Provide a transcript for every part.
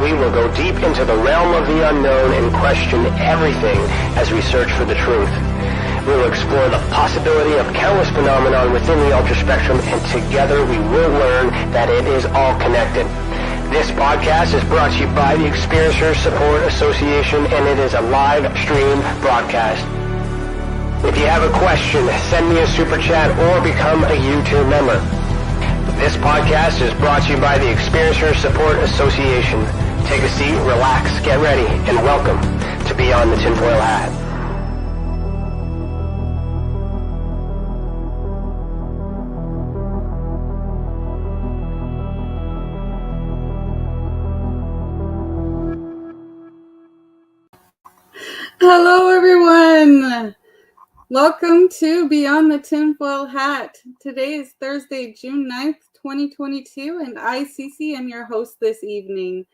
we will go deep into the realm of the unknown and question everything as we search for the truth. We will explore the possibility of countless phenomena within the ultra spectrum, and together we will learn that it is all connected. This podcast is brought to you by the Experiencers Support Association, and it is a live stream broadcast. If you have a question, send me a super chat or become a YouTube member. This podcast is brought to you by the Experiencers Support Association. Take a seat, relax, get ready, and welcome to Beyond the Tinfoil Hat. Hello, everyone. Welcome to Beyond the Tinfoil Hat. Today is Thursday, June 9th, 2022, and I, Stacey, am your host this evening.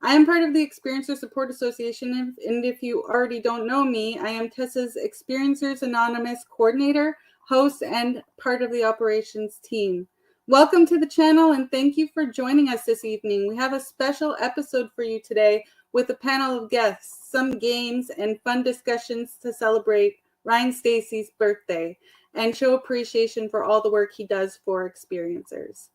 I am part of the Experiencer Support Association, and if you already don't know me, I am Tessa's Experiencers Anonymous coordinator, host, and part of the operations team. Welcome to the channel, and thank you for joining us this evening. We have a special episode for you today with a panel of guests, some games, and fun discussions to celebrate Ryan Stacey's birthday and show appreciation for all the work he does for experiencers.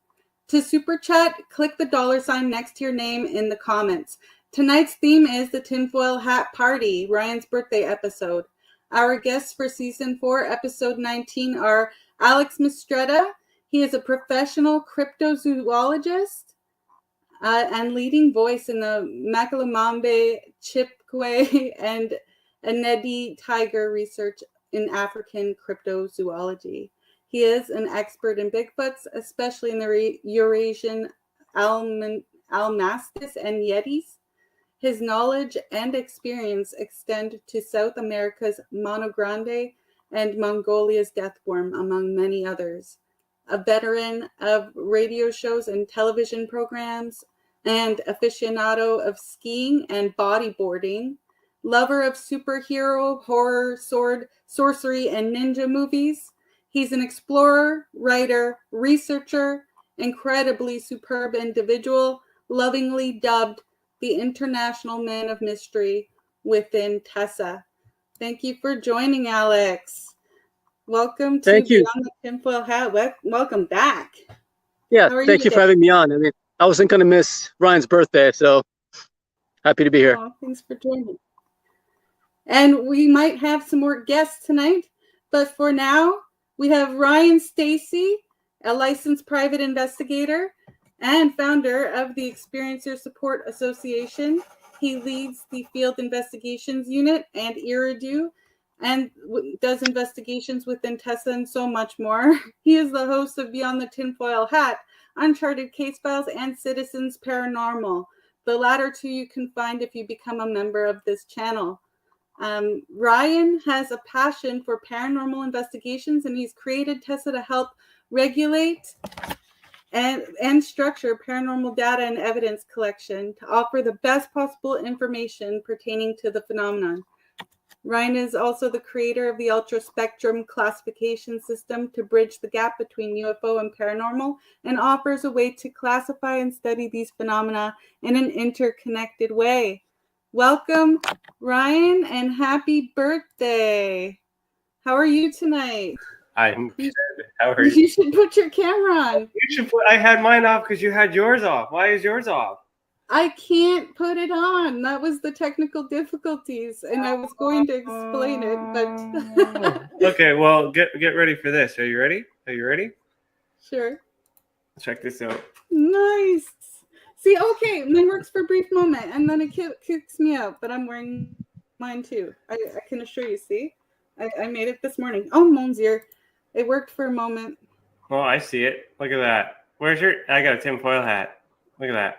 To super chat, click the $ next to your name in the comments. Tonight's theme is the Tinfoil Hat Party, Ryan's birthday episode. Our guests for season 4, episode 19 are Alex Mistretta. He is a professional cryptozoologist and leading voice in the Macalamambe, Chipkwe, and Anedi tiger research in African cryptozoology. He is an expert in Bigfoots, especially in the Eurasian Almastis and Yetis. His knowledge and experience extend to South America's Monogrande and Mongolia's deathworm, among many others. A veteran of radio shows and television programs, and aficionado of skiing and bodyboarding, lover of superhero, horror, sword, sorcery, and ninja movies. He's an explorer, writer, researcher, incredibly superb individual, lovingly dubbed the International Man of Mystery within Tessa. Thank you for joining, Alex. Welcome to Beyond the Tinfoil Hat. Welcome back. Yeah, thank you for having me on. I mean, I wasn't going to miss Ryan's birthday, so happy to be here. Oh, thanks for joining. And we might have some more guests tonight, but for now, we have Ryan Stacey, a licensed private investigator and founder of the Experiencer Support Association. He leads the Field Investigations Unit and Iridu, and does investigations within Tessa and so much more. He is the host of Beyond the Tinfoil Hat, Uncharted Case Files, and Citizens Paranormal. The latter two you can find if you become a member of this channel. Ryan has a passion for paranormal investigations, and he's created Tessa to help regulate and structure paranormal data and evidence collection to offer the best possible information pertaining to the phenomenon. Ryan is also the creator of the Ultra Spectrum classification system to bridge the gap between UFO and paranormal, and offers a way to classify and study these phenomena in an interconnected way. Welcome, Ryan, and happy birthday. How are you tonight? I'm good. How are you? You should put your camera on. I had mine off because you had yours off. Why is yours off? I can't put it on. That was the technical difficulties, and I was going to explain it, but Okay, well, get ready for this. Are you ready? Sure. Check this out. Nice. See, okay, mine works for a brief moment, and then it kicks me out, but I'm wearing mine too. I can assure you, see? I made it this morning. Oh, Monsieur. It worked for a moment. Oh, I see it. Look at that. I got a tinfoil hat. Look at that.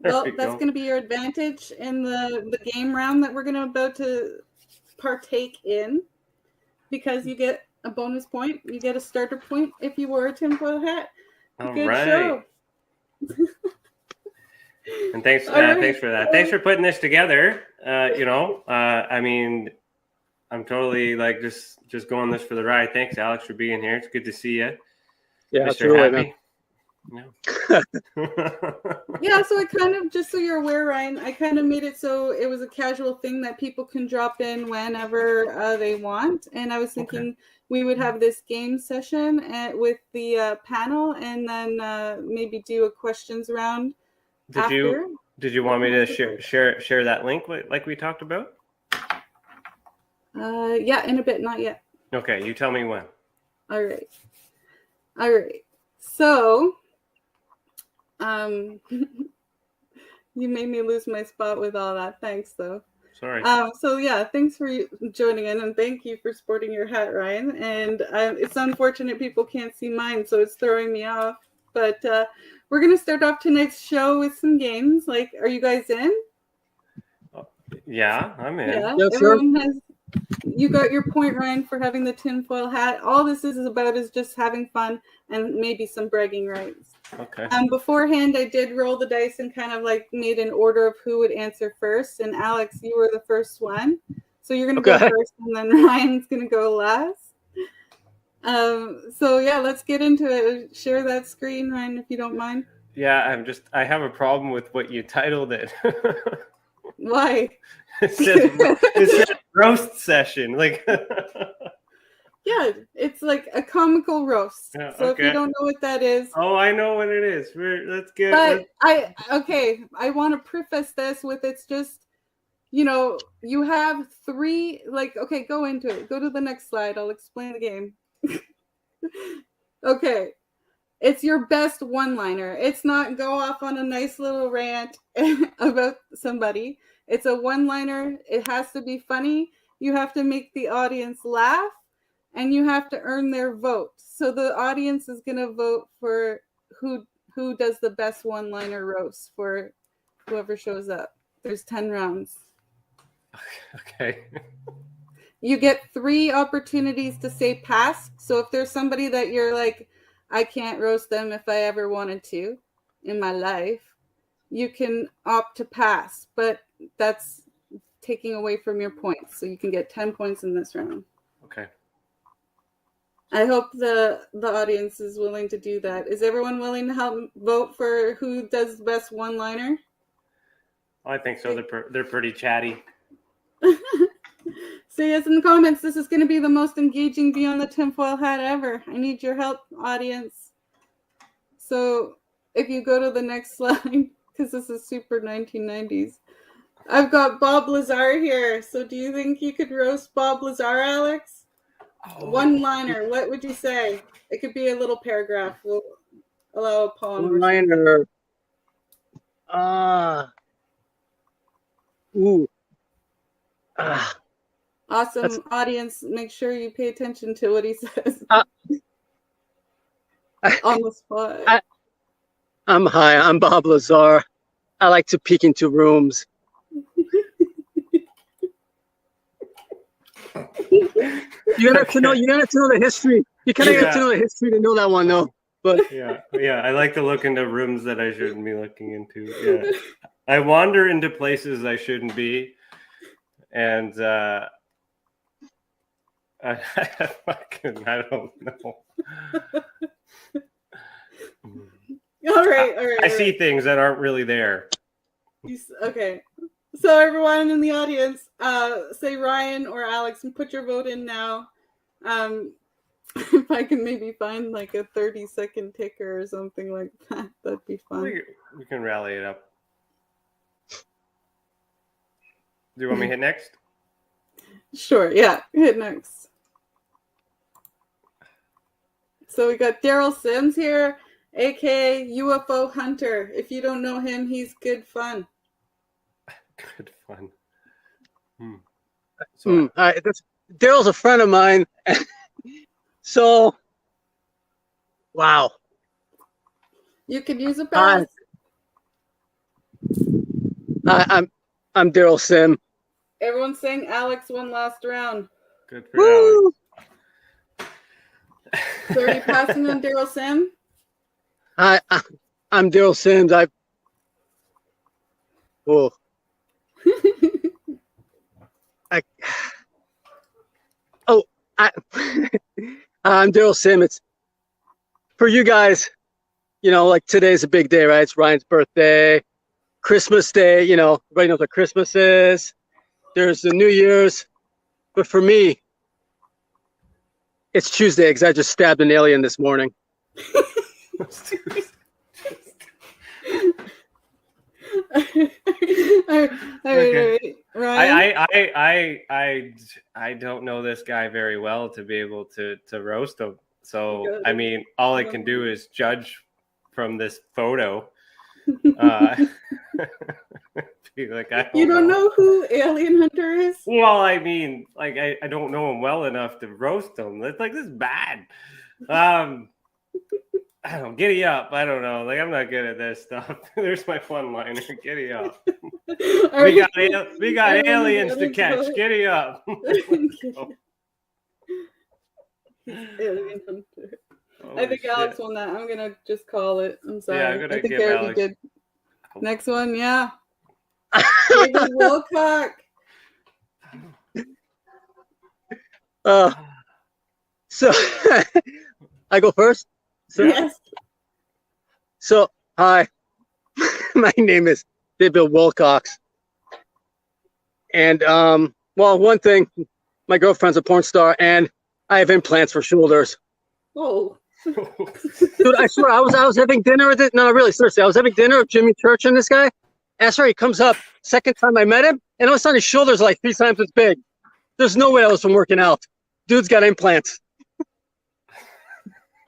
Well, that's going to be your advantage in the game round that we're about to partake in, because you get a bonus point. You get a starter point if you wore a tinfoil hat. Good show. And thanks for that. Thanks for putting this together. I mean, I'm totally like just going this for the ride. Thanks, Alex, for being here. It's good to see you. Yeah, Mr. absolutely, Happy. man. No. Yeah, so I kind of, just so you're aware, Ryan, I kind of made it so it was a casual thing that people can drop in whenever they want. And I was thinking we would have this game session with the panel, and then maybe do a questions round after. Did you want me to share that link like we talked about? Yeah, in a bit, not yet. Okay, you tell me when. All right. So, you made me lose my spot with all that. Thanks, though. Sorry. So yeah, thanks for joining in, and thank you for sporting your hat, Ryan. And it's unfortunate people can't see mine, so it's throwing me off. But we're gonna start off tonight's show with some games. Like, are you guys in? Yeah, I'm in. Yeah, yes, everyone has. You got your point, Ryan, for having the tinfoil hat. All this is about is just having fun and maybe some bragging rights. Okay. Beforehand, I did roll the dice and kind of like made an order of who would answer first. And Alex, you were the first one. So you're going to go first, and then Ryan's going to go last. So yeah, let's get into it. Share that screen, Ryan, if you don't mind. Yeah, I have a problem with what you titled it. Why? It says roast session. Like yeah, it's like a comical roast. Yeah, so if you don't know what that is. Oh, I know what it is. Let's get I want to preface this with, it's just, you have three, go into it. Go to the next slide. I'll explain the game. Okay. It's your best one-liner. It's not go off on a nice little rant about somebody. It's a one-liner. It has to be funny. You have to make the audience laugh, and you have to earn their vote. So the audience is going to vote for who does the best one-liner roast for whoever shows up. There's 10 rounds. Okay. You get 3 opportunities to say pass. So if there's somebody that you're like, I can't roast them if I ever wanted to in my life, you can opt to pass, but that's taking away from your points. So you can get 10 points in this round. Okay. I hope the audience is willing to do that. Is everyone willing to help vote for who does the best one-liner? I think so. They're pretty chatty. Say yes in the comments. This is going to be the most engaging Beyond the Tinfoil Hat ever. I need your help, audience. So if you go to the next slide, because this is super 1990s. I've got Bob Lazar here. So do you think you could roast Bob Lazar, Alex? Oh. One-liner. What would you say? It could be a little paragraph. We'll allow a poem. One-liner. Awesome. Audience, make sure you pay attention to what he says. On the spot. I'm Bob Lazar. I like to peek into rooms. You have to know the history. You kind of have to know the history to know that one, though. But yeah, I like to look into rooms that I shouldn't be looking into. Yeah, I wander into places I shouldn't be, and I don't know. All right. I see things that aren't really there. Okay. So everyone in the audience, say Ryan or Alex and put your vote in now. If I can maybe find like a 30-second ticker or something like that, that'd be fun. We can rally it up. Do you want me to hit next? Sure, yeah. Hit next. So we got Daryl Sims here, aka UFO Hunter. If you don't know him, he's good fun. Good fun. Daryl's a friend of mine. So, wow. You could use a pass. I'm Daryl Sim. Everyone's saying Alex won last round. Good for Alex. So are you passing on Daryl Sim? I'm Daryl Sims. I'm Daryl Sim. It's for you guys. like today's a big day, right? It's Ryan's birthday, Christmas Day. Everybody knows what Christmas is. There's the New Year's, but for me, it's Tuesday because I just stabbed an alien this morning. Okay. Ryan? I don't know this guy very well to be able to roast him. So I mean, all I can do is judge from this photo. You don't know who Alien Hunter is? Well, I mean, I don't know him well enough to roast him. It's this is bad. I don't know, giddy up. I don't know. I'm not good at this stuff. There's my one liner. Giddy up. we got aliens to catch. Giddy up. Alien Hunter. I think Alex won that. I'm gonna just call it. I'm sorry. Yeah, I'm gonna give Alex. Did. Next one, yeah. David Wilcock. So I go first. Yes. So hi, my name is David Wilcox, and well, one thing, my girlfriend's a porn star, and I have implants for shoulders. Oh. Dude, I swear, I was having dinner with it. No, really, seriously, I was having dinner with Jimmy Church and this guy. I swear, he comes up second time I met him, and all of a sudden his shoulders are like 3 times as big. There's no way I was from working out. Dude's got implants.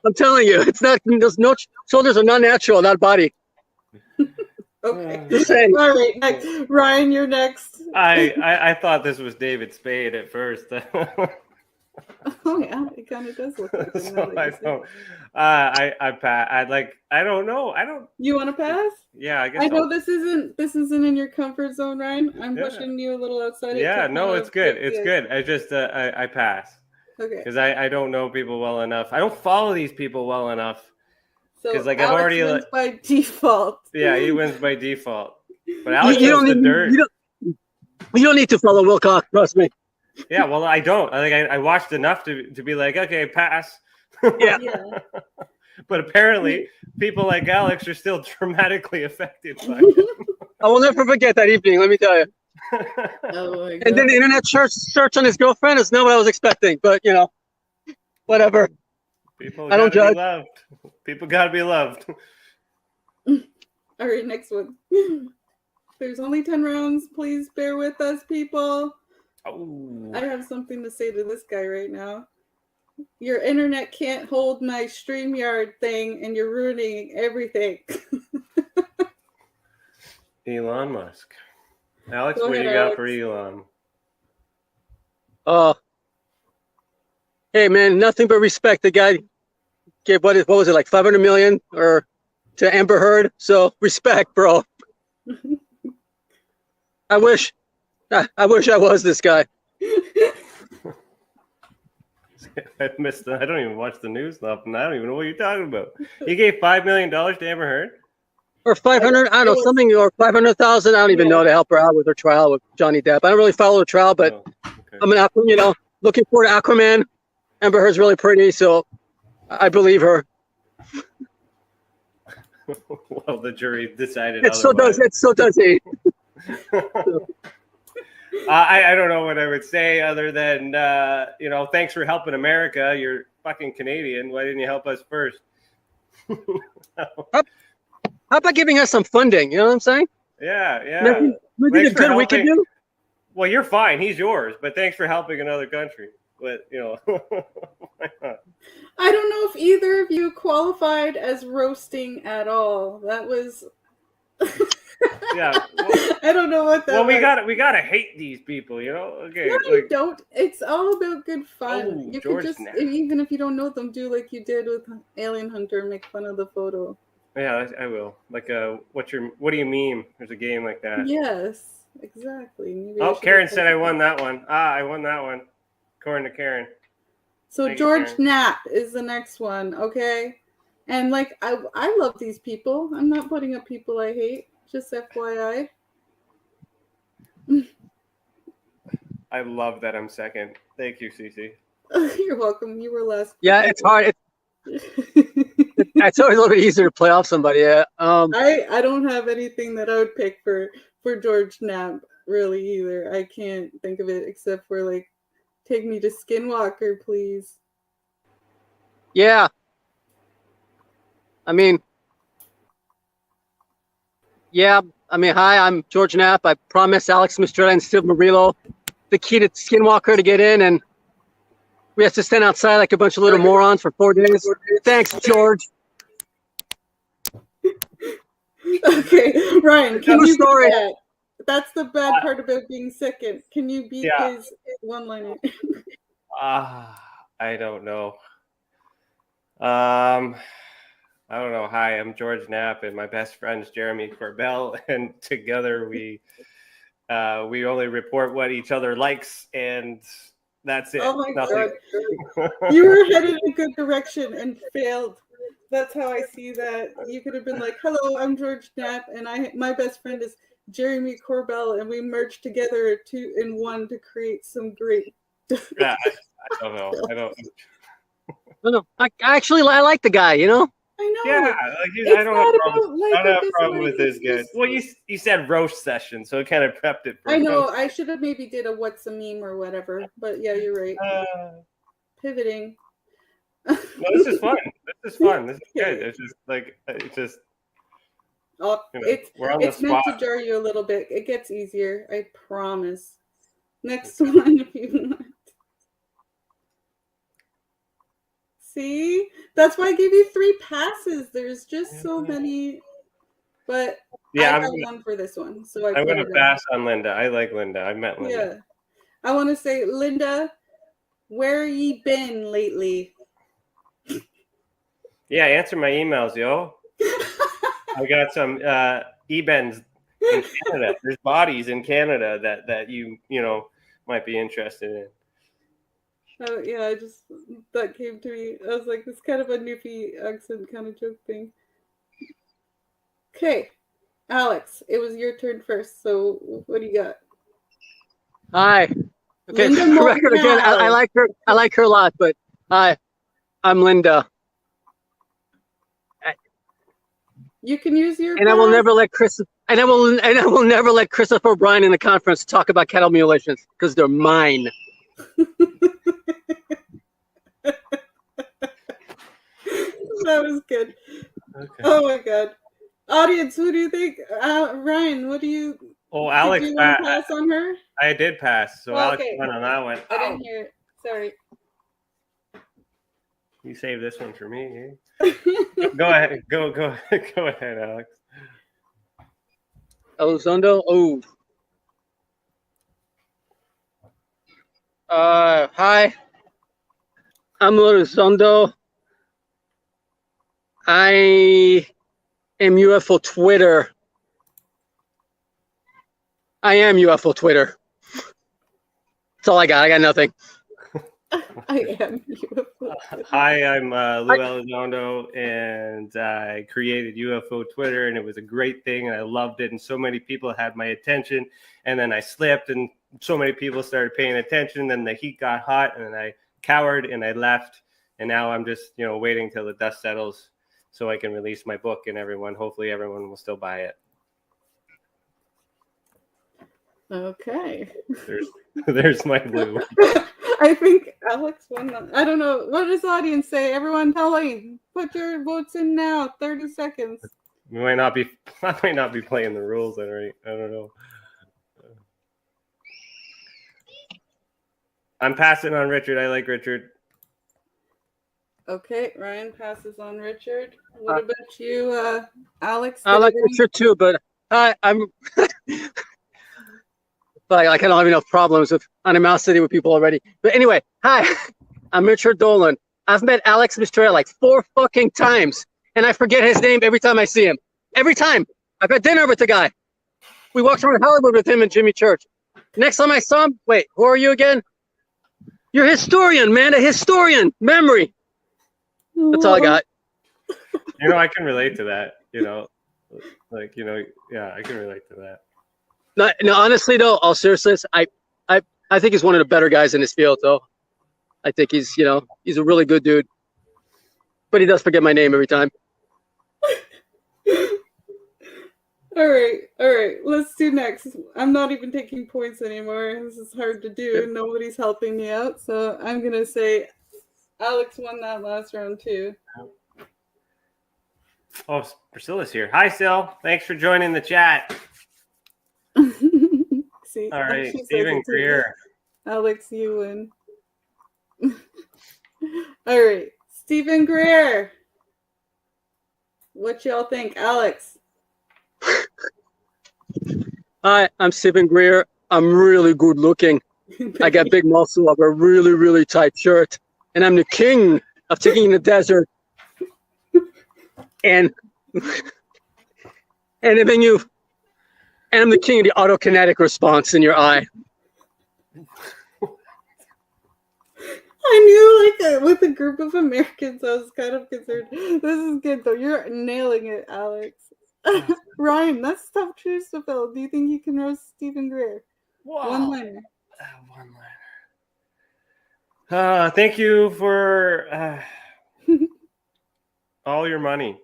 I'm telling you, it's not. There's no shoulders are not natural, not body. Okay. Just saying. All right, next. Ryan, you're next. I thought this was David Spade at first. Oh yeah, it kind of does look like him. So I don't. I don't know. I don't. You want to pass? Yeah, I guess. I know this isn't in your comfort zone, Ryan. I'm pushing you a little outside. Yeah, no, it's good. It's good. I just I pass. Okay. Because I don't know people well enough. I don't follow these people well enough. So I've Alex already wins by default. Yeah, he wins by default. But Alex you don't the need, dirt. You don't need to follow Wilcox, trust me. Yeah, well, I don't. I watched enough to be like, okay, pass. Yeah. But apparently, people like Alex are still dramatically affected by it. I will never forget that evening, let me tell you. Oh my God. And then the internet search on his girlfriend is not what I was expecting, but whatever. People I don't judge. Be loved. People gotta be loved. All right, next one. There's only 10 rounds. Please bear with us, people. Oh. I have something to say to this guy right now. Your internet can't hold my StreamYard thing, and you're ruining everything. Elon Musk. Alex, Go what ahead, you got Alex. for Elon? Hey man, nothing but respect. The guy gave what was it, like 500 million or to Amber Heard? So respect, bro. I wish I was this guy. I missed I don't even watch the news stuff, and I don't even know what you're talking about. He gave $5 million to Amber Heard? Or 500, I don't know, something, or 500,000. I don't even know, to help her out with her trial with Johnny Depp. I don't really follow the trial, but okay. I'm looking forward to Aquaman. Amber Heard's really pretty, so I believe her. Well, the jury decided. It so does he. I don't know what I would say other than thanks for helping America. You're fucking Canadian. Why didn't you help us first? How about giving us some funding? You know what I'm saying? Yeah. Maybe the good we can do. Well, you're fine. He's yours, but thanks for helping another country. But why not? I don't know if either of you qualified as roasting at all. That was. Yeah. Well, I don't know what that. Well, was. we gotta hate these people, Okay. No, you don't. It's all about good fun. You George can just, Snap. even if you don't know them, do like you did with Alien Hunter, make fun of the photo. Yeah, I will. Like, what do you mean? There's a game like that. Yes, exactly. Maybe Karen said I won that one. I won that one. According to Karen. So Thank you, George Karen. Knapp is the next one, okay? And I love these people. I'm not putting up people I hate. Just FYI. I love that I'm second. Thank you, Cece. You're welcome. You were last. Yeah, it's hard. It's always a little bit easier to play off somebody. Yeah. I don't have anything that I would pick for George Knapp really either. I can't think of it except for like, take me to Skinwalker, please. Yeah. I mean, hi, I'm George Knapp. I promised Alex Mistretta and Steve Murillo the key to Skinwalker to get in, and we have to stand outside like a bunch of little morons for 4 days. Thanks, George. Okay, Ryan, can True you story. beat that? That's the bad part about being second. Can you beat his one-liner? I don't know. I don't know. Hi, I'm George Knapp, and my best friend's Jeremy Corbell, and together we only report what each other likes, and that's it. Oh my Nothing. God. You were headed in a good direction and failed. That's how I see that. You could have been like, hello, I'm George Knapp, and my best friend is Jeremy Corbell, and we merged together 2 in 1 to create some great... Yeah, I don't know. I don't No. I like the guy, you know? I know. Yeah, like I don't have a problem with this guy. Well, you said roast session, so it kind of prepped it for I know. I should have maybe did a what's a meme or whatever, but yeah, you're right. Pivoting. No, this is fun. This is fun. This is good. It's just like we're on the spot. It's meant to jar you a little bit. It gets easier, I promise. Next one, if you want. See, that's why I gave you 3 passes. There's just so many, but yeah, I got one for this one. So I'm going to pass on Linda. I like Linda. I met Linda. Yeah, I want to say, Linda, where ye been lately? Yeah, answer my emails, yo. I got some e-bends in Canada. There's bodies in Canada that you might be interested in. Oh yeah, that came to me. I was like, it's kind of a Newfie accent kind of joke thing. Okay, Alex, it was your turn first. So what do you got? Hi. Okay, for the record again, I like her. I like her a lot, but hi, I'm Linda. You can use your. And I will never let I will never let Christopher O'Brien in the conference talk about cattle mutilations because they're mine. That was good. Okay. Oh my God, audience, who do you think? Ryan, what do you? Oh, Alex, did you pass on her? I did pass, so Alex went on that one. I didn't hear it. Sorry. You saved this one for me. Eh? Go ahead. Go ahead, Alex. Elizondo. Oh. Hi. I'm Elizondo. I am UFO Twitter. I am UFO Twitter. That's all I got. I got nothing. I am UFO. Hi, I'm Lou Elizondo, and I created UFO Twitter, and it was a great thing, and I loved it, and so many people had my attention, and then I slipped, and so many people started paying attention, then the heat got hot, and I cowered, and I left, and now I'm just, waiting till the dust settles so I can release my book, and hopefully everyone will still buy it. Okay. There's my Lou. I think Alex won. I don't know. What does the audience say? Everyone put your votes in now. 30 seconds. I might not be playing the rules already. I don't know. I'm passing on Richard. I like Richard. Okay, Ryan passes on Richard. What about you, Alex? I like Richard too, but I'm but I don't have enough problems with animosity with people already. But anyway, hi, I'm Richard Dolan. I've met Alex Mistretta like 4 fucking times, and I forget his name every time I see him. Every time. I've had dinner with the guy. We walked around Hollywood with him and Jimmy Church. Next time I saw him, wait, who are you again? You're a historian, man, a historian. Memory. That's all I got. I can relate to that. Yeah, I can relate to that. No, honestly though, all seriousness, I think he's one of the better guys in his field though. I think he's a really good dude. But he does forget my name every time. All right. Let's do next. I'm not even taking points anymore. This is hard to do. Nobody's helping me out, so I'm gonna say Alex won that last round too. Oh, Priscilla's here. Hi, Sil. Thanks for joining the chat. See, All right, she says Stephen it too. Greer. Alex, you win. All right, Stephen Greer. What y'all think, Alex? Hi, I'm Stephen Greer. I'm really good looking. I got big muscle. I wear a really, really tight shirt. And I'm the king of taking in the desert. And I'm the king of the autokinetic response in your eye. I knew, like, with a group of Americans, I was kind of concerned. This is good, though. You're nailing it, Alex. Ryan, that's tough truths to fill. Do you think you can roast Stephen Greer? Wow. One-liner. One-liner. Thank you for all your money.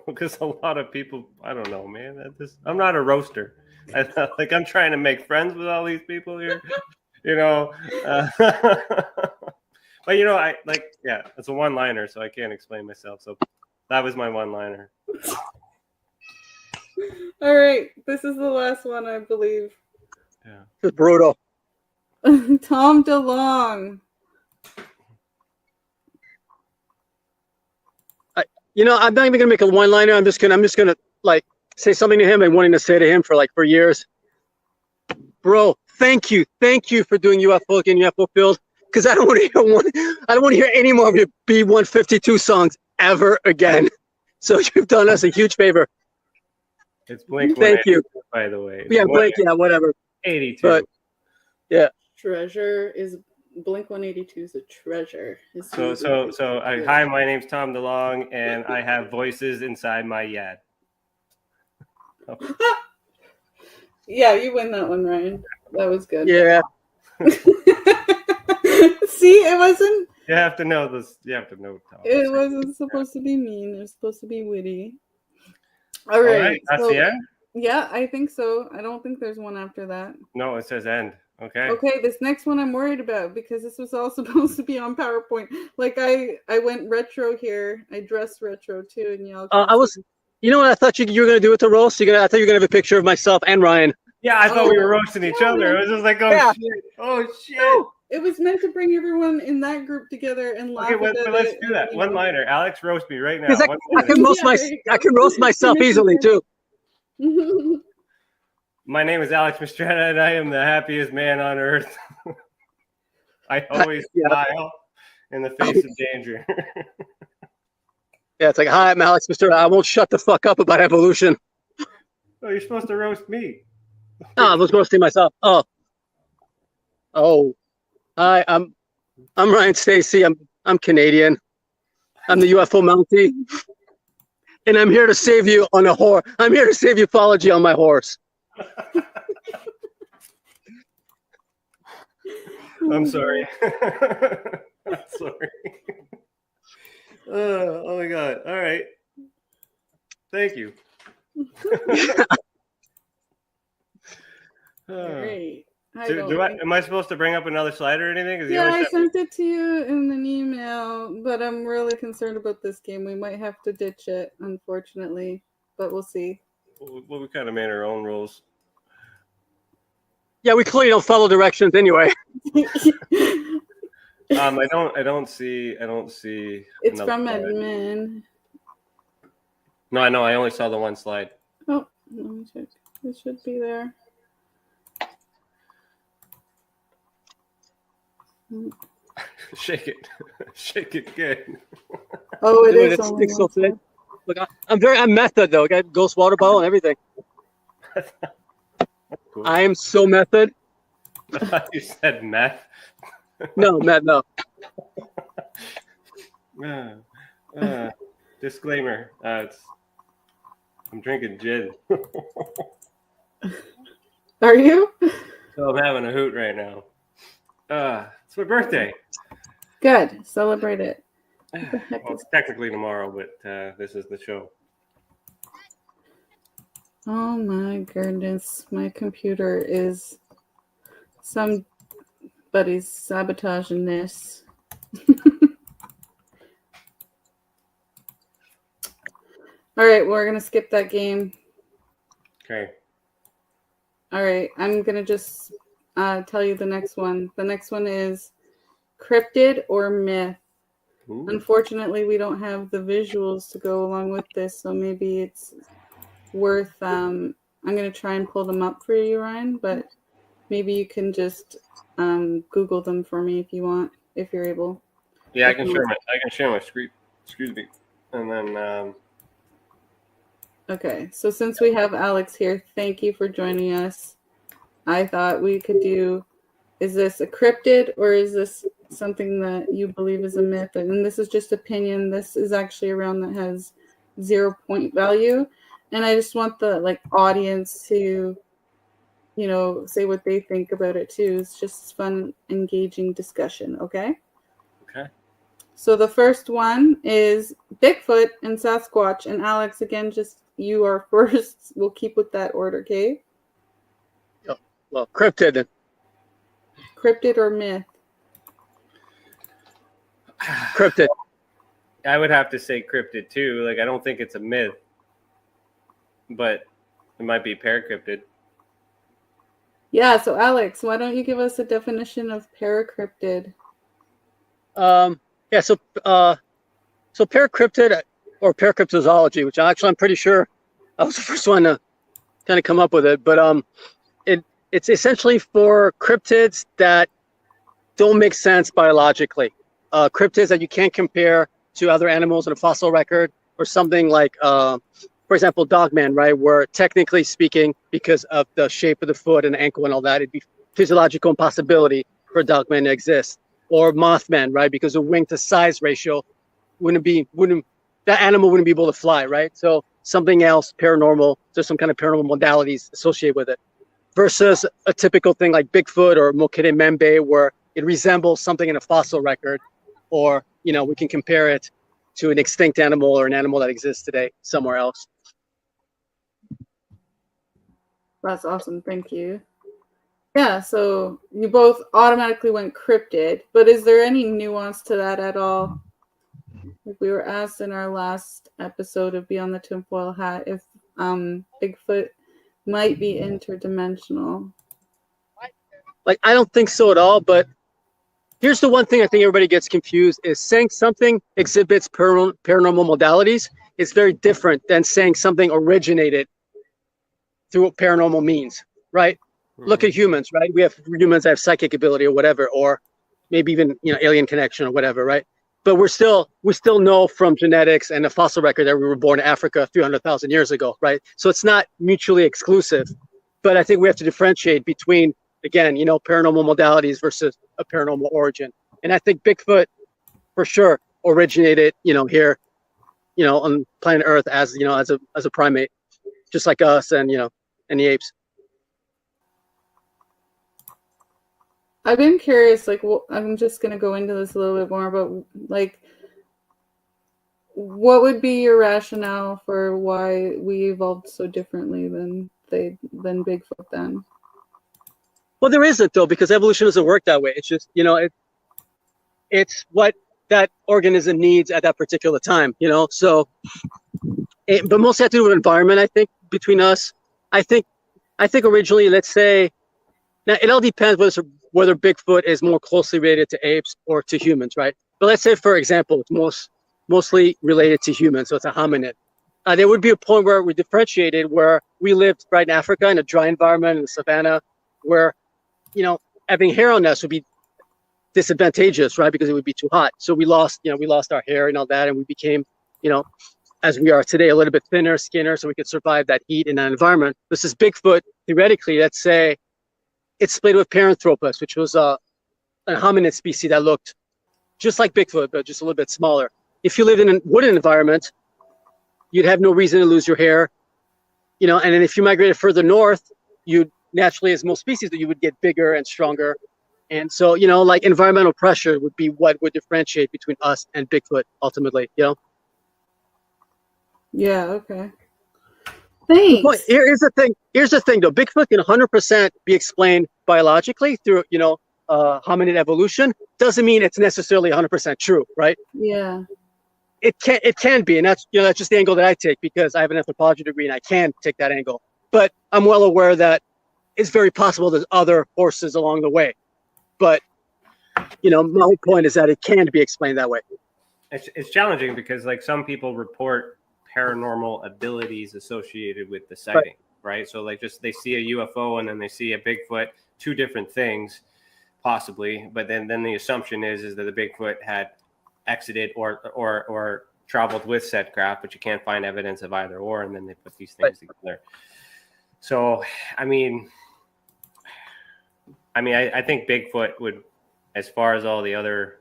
Because a lot of people, I don't know, man. I'm not a roaster. I'm trying to make friends with all these people here. But it's a one-liner, so I can't explain myself. So that was my one-liner. All right, this is the last one, I believe. Yeah, it's brutal. Tom DeLonge. I'm not even gonna make a one-liner. I'm just gonna like say something to him and wanting to say to him for years. Bro, thank you for doing UFO and UFO Field, because I don't want to hear any more of your B-152 songs ever again. So you've done us a huge favor. it's Blink. Thank you. By the way. Yeah, Blink. Yeah, whatever. 82. But yeah. Treasure is Blink 182 is a treasure. Hi, my name's Tom DeLonge, and I have voices inside my yad. Oh. Yeah, you win that one, Ryan. That was good. Yeah. See, it wasn't. You have to know this. You have to know Tom. It wasn't supposed to be mean. It was supposed to be witty. All right. That's the end? Yeah, I think so. I don't think there's one after that. No, it says end. Okay. Okay, this next one I'm worried about because this was all supposed to be on PowerPoint. Like I went retro here. I dressed retro too, and y'all. I was. You know what I thought you were gonna do with the roast? I thought you were gonna have a picture of myself and Ryan. Yeah, I thought we were roasting each other. It was just like, shit. Oh shit. No, it was meant to bring everyone in that group together and laugh. Okay, let's do that. One liner. Alex, roast me right now. I can roast myself easily too. My name is Alex Mistretta, and I am the happiest man on earth. I always smile in the face of danger. Yeah, it's like, hi, I'm Alex Mistretta. I won't shut the fuck up about evolution. Oh, you're supposed to roast me. I was roasting myself. Oh. Hi, I'm Ryan Stacey. I'm Canadian. I'm the UFO Mountie, and I'm here to save you on a horse. I'm here to save ufology on my horse. I'm sorry. I'm sorry. Oh my god! All right. Thank you. Great. Am I supposed to bring up another slide or anything? Yeah, I sent it to you in an email, but I'm really concerned about this game. We might have to ditch it, unfortunately, but we'll see. Well, we kind of made our own rules. Yeah, we clearly don't follow directions anyway. I don't see. It's from admin. No, I know. I only saw the one slide. Oh, let me check. It should be there. Shake it good. Oh, it is. It's so thick. Look, I'm method though. I got ghost water bottle and everything. Cool. I am so method. I thought you said meth. No, meth, no. Disclaimer. I'm drinking gin. Are you? So I'm having a hoot right now. It's my birthday. Good. Celebrate it. Well, it's technically tomorrow, but this is the show. Oh my goodness, my computer is somebody's sabotaging this. All right, we're going to skip that game. Okay. All right, I'm going to just tell you the next one. The next one is cryptid or myth. Ooh. Unfortunately, we don't have the visuals to go along with this, so maybe it's worth I'm going to try and pull them up for you, Ryan, but maybe you can just Google them for me if you want, if you're able. Yeah, I can share my screen. Excuse me. And then Okay, so since we have Alex here, thank you for joining us. I thought we could do, is this a cryptid or is this something that you believe is a myth? And this is just opinion. This is actually a round that has 0 point value. And I just want the audience to, say what they think about it too. It's just fun, engaging discussion, okay? okay. So the first one is Bigfoot and Sasquatch. And Alex, again, just you are first. We'll keep with that order, okay? Well, cryptid. Cryptid or myth? Cryptid. I would have to say cryptid too. Like, I don't think it's a myth, but it might be paracryptid. Yeah, so Alex, why don't you give us a definition of paracryptid? Yeah, so paracryptid or paracryptozoology, which I'm pretty sure I was the first one to kind of come up with it, but it's essentially for cryptids that don't make sense biologically. Cryptids that you can't compare to other animals in a fossil record, or something like, for example, Dogman, right? Where technically speaking, because of the shape of the foot and ankle and all that, it'd be physiological impossibility for a Dogman to exist. Or Mothman, right? Because the wing to size ratio that animal wouldn't be able to fly, right? So something else paranormal, there's some kind of paranormal modalities associated with it. Versus a typical thing like Bigfoot or Mokere Membe, where it resembles something in a fossil record, or we can compare it to an extinct animal or an animal that exists today somewhere else. That's awesome. Thank you. Yeah, so you both automatically went cryptid, but is there any nuance to that at all? Like we were asked in our last episode of Beyond the Tinfoil Hat if Bigfoot might be interdimensional. Like, I don't think so at all, but here's the one thing I think everybody gets confused is saying something exhibits paranormal modalities is very different than saying something originated through paranormal means, right? Mm-hmm. Look at humans, right? We have humans that have psychic ability or whatever, or maybe even, alien connection or whatever, right? But we still know from genetics and the fossil record that we were born in Africa 300,000 years ago, right? So it's not mutually exclusive, but I think we have to differentiate between, again, paranormal modalities versus a paranormal origin. And I think Bigfoot, for sure, originated, here, on planet Earth as a primate, just like us and and the apes. I've been curious, I'm just going to go into this a little bit more, but what would be your rationale for why we evolved so differently than Bigfoot then? Well, there isn't, though, because evolution doesn't work that way. It's just, it's what that organism needs at that particular time, so, but mostly have to do with environment, I think, between us. I think originally, let's say, now it all depends whether Bigfoot is more closely related to apes or to humans, right? But let's say, for example, it's mostly related to humans, so it's a hominid. There would be a point where we differentiated, where we lived right in Africa in a dry environment in the savannah, where, having hair on us would be disadvantageous, right? Because it would be too hot. So we lost our hair and all that, and we became, as we are today, a little bit thinner, skinner, so we could survive that heat in that environment. This is Bigfoot, theoretically, let's say, it's split with Paranthropus, which was a hominid species that looked just like Bigfoot, but just a little bit smaller. If you lived in a wooded environment, you'd have no reason to lose your hair, and then if you migrated further north, you'd naturally, as most species, you would get bigger and stronger. And so, environmental pressure would be what would differentiate between us and Bigfoot ultimately, Yeah, okay. Thanks. Here's the thing. Here's the thing, though. Bigfoot can 100% be explained biologically through, hominid evolution. Doesn't mean it's necessarily 100% true, right? Yeah. It can be, and that's just the angle that I take because I have an anthropology degree and I can take that angle. But I'm well aware that it's very possible there's other forces along the way. But my whole point is that it can be explained that way. It's challenging because like some people report paranormal abilities associated with the sighting, right? So like just they see a UFO and then they see a Bigfoot, two different things possibly, but then the assumption is that the Bigfoot had exited or traveled with said craft, but you can't find evidence of either or, and then they put these things together. So I think Bigfoot would, as far as all the other,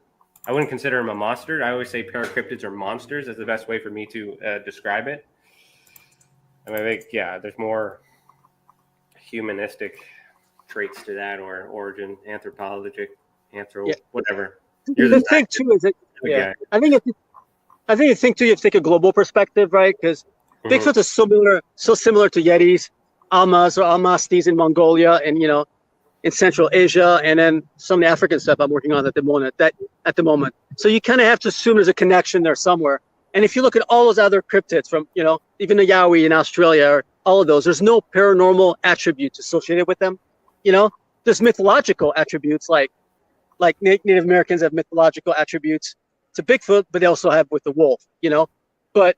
I wouldn't consider him a monster. I always say paracryptids are monsters. That's the best way for me to describe it. I think, there's more humanistic traits to that, or origin, anthropologic, whatever. The thing too is that, I think the thing too, you have to take a global perspective, right? Because Bigfoot is so similar to Yetis, Almas or Almastis in Mongolia, and in Central Asia, and then some of the African stuff I'm working on at the moment. So you kind of have to assume there's a connection there somewhere. And if you look at all those other cryptids from, even the Yowie in Australia, or all of those, there's no paranormal attributes associated with them. There's mythological attributes like Native Americans have mythological attributes to Bigfoot, but they also have with the wolf, But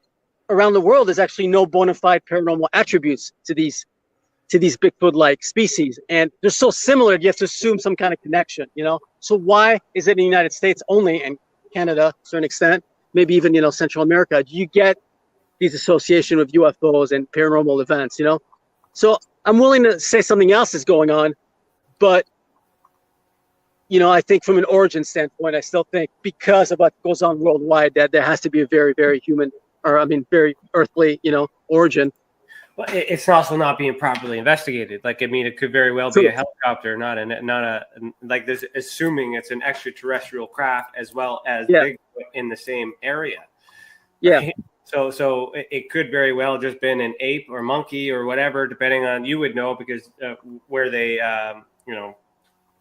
around the world, there's actually no bona fide paranormal attributes to these Bigfoot-like species, and they're so similar. You have to assume some kind of connection, So why is it in the United States only, and Canada to a certain extent, maybe even Central America, do you get these association with UFOs and paranormal events? So I'm willing to say something else is going on, but I think from an origin standpoint, I still think because of what goes on worldwide, that there has to be a very, very human, very earthly, origin. Well, it's also not being properly investigated. It could very well be a helicopter, not a there's assuming it's an extraterrestrial craft as well as Bigfoot in the same area. Yeah. Right? So it could very well just been an ape or monkey or whatever, depending on, you would know because where they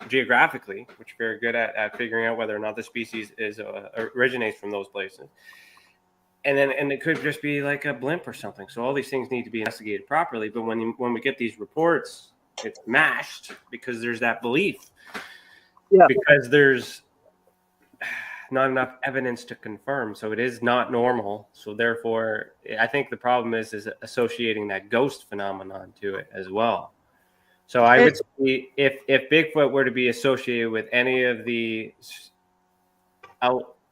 geographically, which are very good at figuring out whether or not the species originates from those places. And it could just be like a blimp or something. So all these things need to be investigated properly. But when we get these reports, it's mashed because there's that belief. Yeah. Because there's not enough evidence to confirm. So it is not normal. So therefore, I think the problem is associating that ghost phenomenon to it as well. So I would say if Bigfoot were to be associated with any of the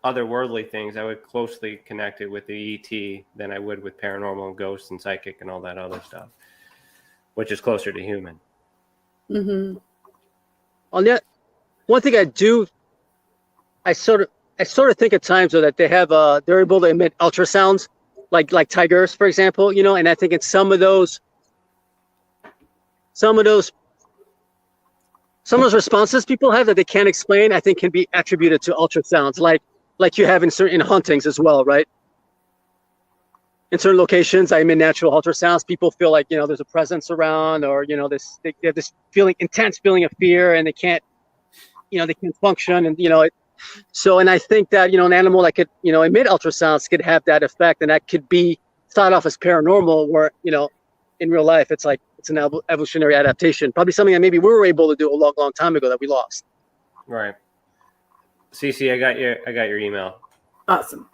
otherworldly things, I would closely connect it with the ET than I would with paranormal and ghosts and psychic and all that other stuff, which is closer to human. Mm-hmm. On that, one thing I sort of think at times though that they have they're able to emit ultrasounds like tigers, for example, and I think in some of those responses people have that they can't explain, I think can be attributed to ultrasounds, like you have in certain huntings as well, right? In certain locations, I emit natural ultrasounds. People feel like there's a presence around, or they have this intense feeling of fear, and they can't function, and and I think that an animal that could emit ultrasounds could have that effect, and that could be thought of as paranormal, where in real life it's an evolutionary adaptation, probably something that maybe we were able to do a long time ago that we lost. Right. Cece, I got your email. Awesome.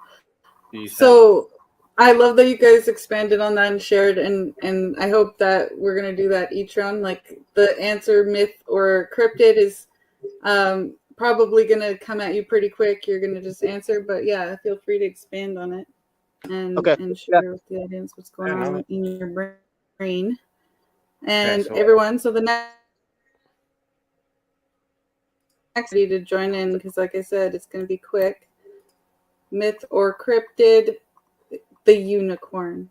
So I love that you guys expanded on that and shared, and I hope that we're gonna do that each round. Like the answer, myth or cryptid, is probably gonna come at you pretty quick. You're gonna just answer, but yeah, feel free to expand on it and share with the audience what's going on in your brain. And everyone, so the next to join in, because like I said, it's going to be quick. Myth or cryptid, the unicorn.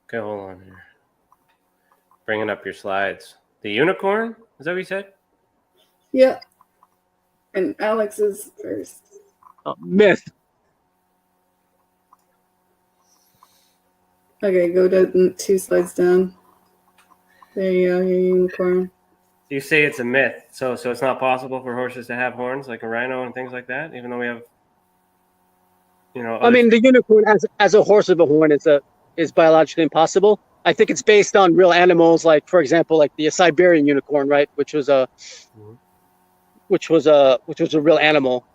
Okay, hold on here. Bringing up your slides. The unicorn? Is that what you said? Yeah. And Alex is first. Myth. Okay, go to 2 slides down. There you go, your unicorn. You say it's a myth, so it's not possible for horses to have horns like a rhino and things like that, even though we have, I mean, the unicorn as a horse with a horn is biologically impossible. I think it's based on real animals, like for example, like the Siberian unicorn, right, which was a real animal,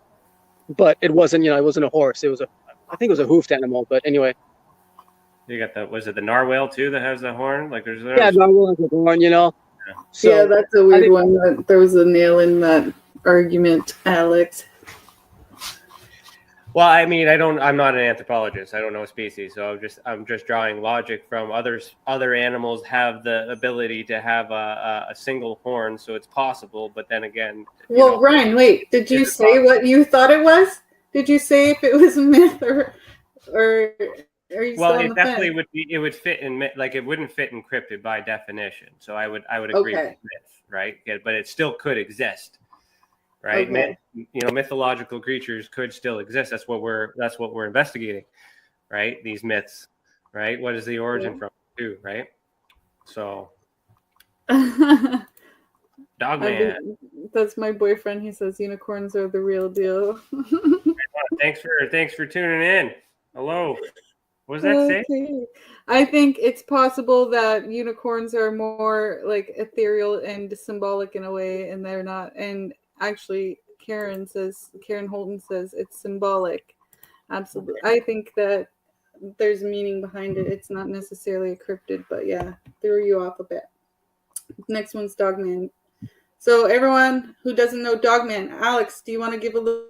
but it wasn't a horse. I think it was a hoofed animal, but anyway. You got was it the narwhal too that has the horn? Like there's narwhal has a horn, So, yeah, that's a weird one. There was a nail in that argument, Alex. Well, I mean, I'm not an anthropologist. I don't know species, so I'm just drawing logic from others. Other animals have the ability to have a single horn, so it's possible. But then again, Ryan, wait, did you say what you thought it was? Did you say if it was a myth or are you well, it definitely would be. It would fit in like it wouldn't fit encrypted by definition. So I would agree with myth, right? Yeah, but it still could exist. Right, okay. Mythological creatures could still exist. That's what we're investigating, right? These myths, right? What is the origin from, too, right? So, Dogman. That's my boyfriend. He says unicorns are the real deal. Thanks for tuning in. Hello. What does that say? I think it's possible that unicorns are more like ethereal and symbolic in a way, and they're not. And actually, Karen Holton says it's symbolic. Absolutely. I think that there's meaning behind it. It's not necessarily a cryptid, but yeah, threw you off a bit. Next one's Dogman. So everyone who doesn't know Dogman, Alex, do you want to give a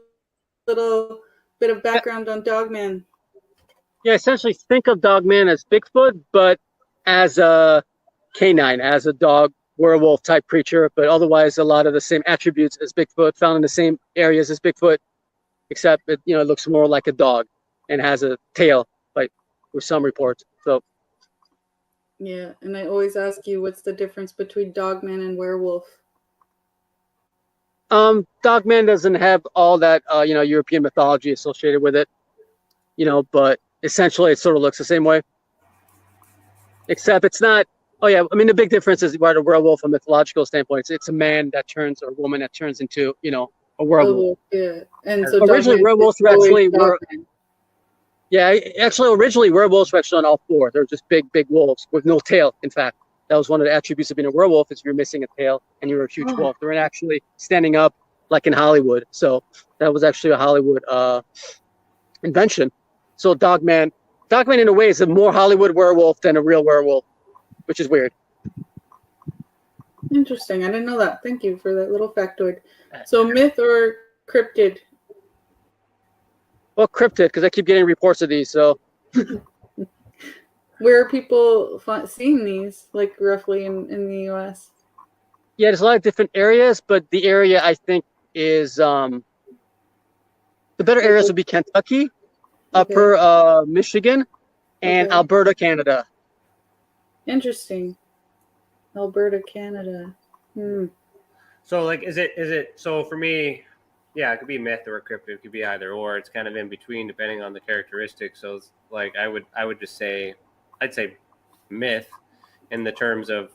little bit of background on Dogman? Yeah, essentially think of Dogman as Bigfoot, but as a canine, as a dog werewolf type creature, but otherwise a lot of the same attributes as Bigfoot, found in the same areas as Bigfoot, except it looks more like a dog and has a tail, like with some reports. So yeah, and I always ask you, what's the difference between Dogman and werewolf? Dogman doesn't have all that European mythology associated with it, but essentially it sort of looks the same way, except it's not. Oh yeah, I mean the big difference is where the werewolf from a mythological standpoint, it's a man that turns or a woman that turns into a werewolf. Yeah, and so originally werewolves were actually originally werewolves were actually on all four. They're just big wolves with no tail. In fact, that was one of the attributes of being a werewolf, is you're missing a tail and you're a huge wolf. They're actually standing up like in Hollywood. So that was actually a Hollywood invention. So Dogman in a way is a more Hollywood werewolf than a real werewolf, which is weird. Interesting. I didn't know that. Thank you for that little factoid. So myth or cryptid? Well, cryptid, because I keep getting reports of these. So where are people seeing these, like roughly in the U.S.? Yeah, there's a lot of different areas, but the area I think is the better areas would be Kentucky, Upper Michigan, and Alberta, Canada. Interesting. Alberta, Canada. So like, is it so for me? Yeah, it could be myth or a cryptid. It could be either or. It's kind of in between depending on the characteristics. So it's like I would just say, I'd say myth in the terms of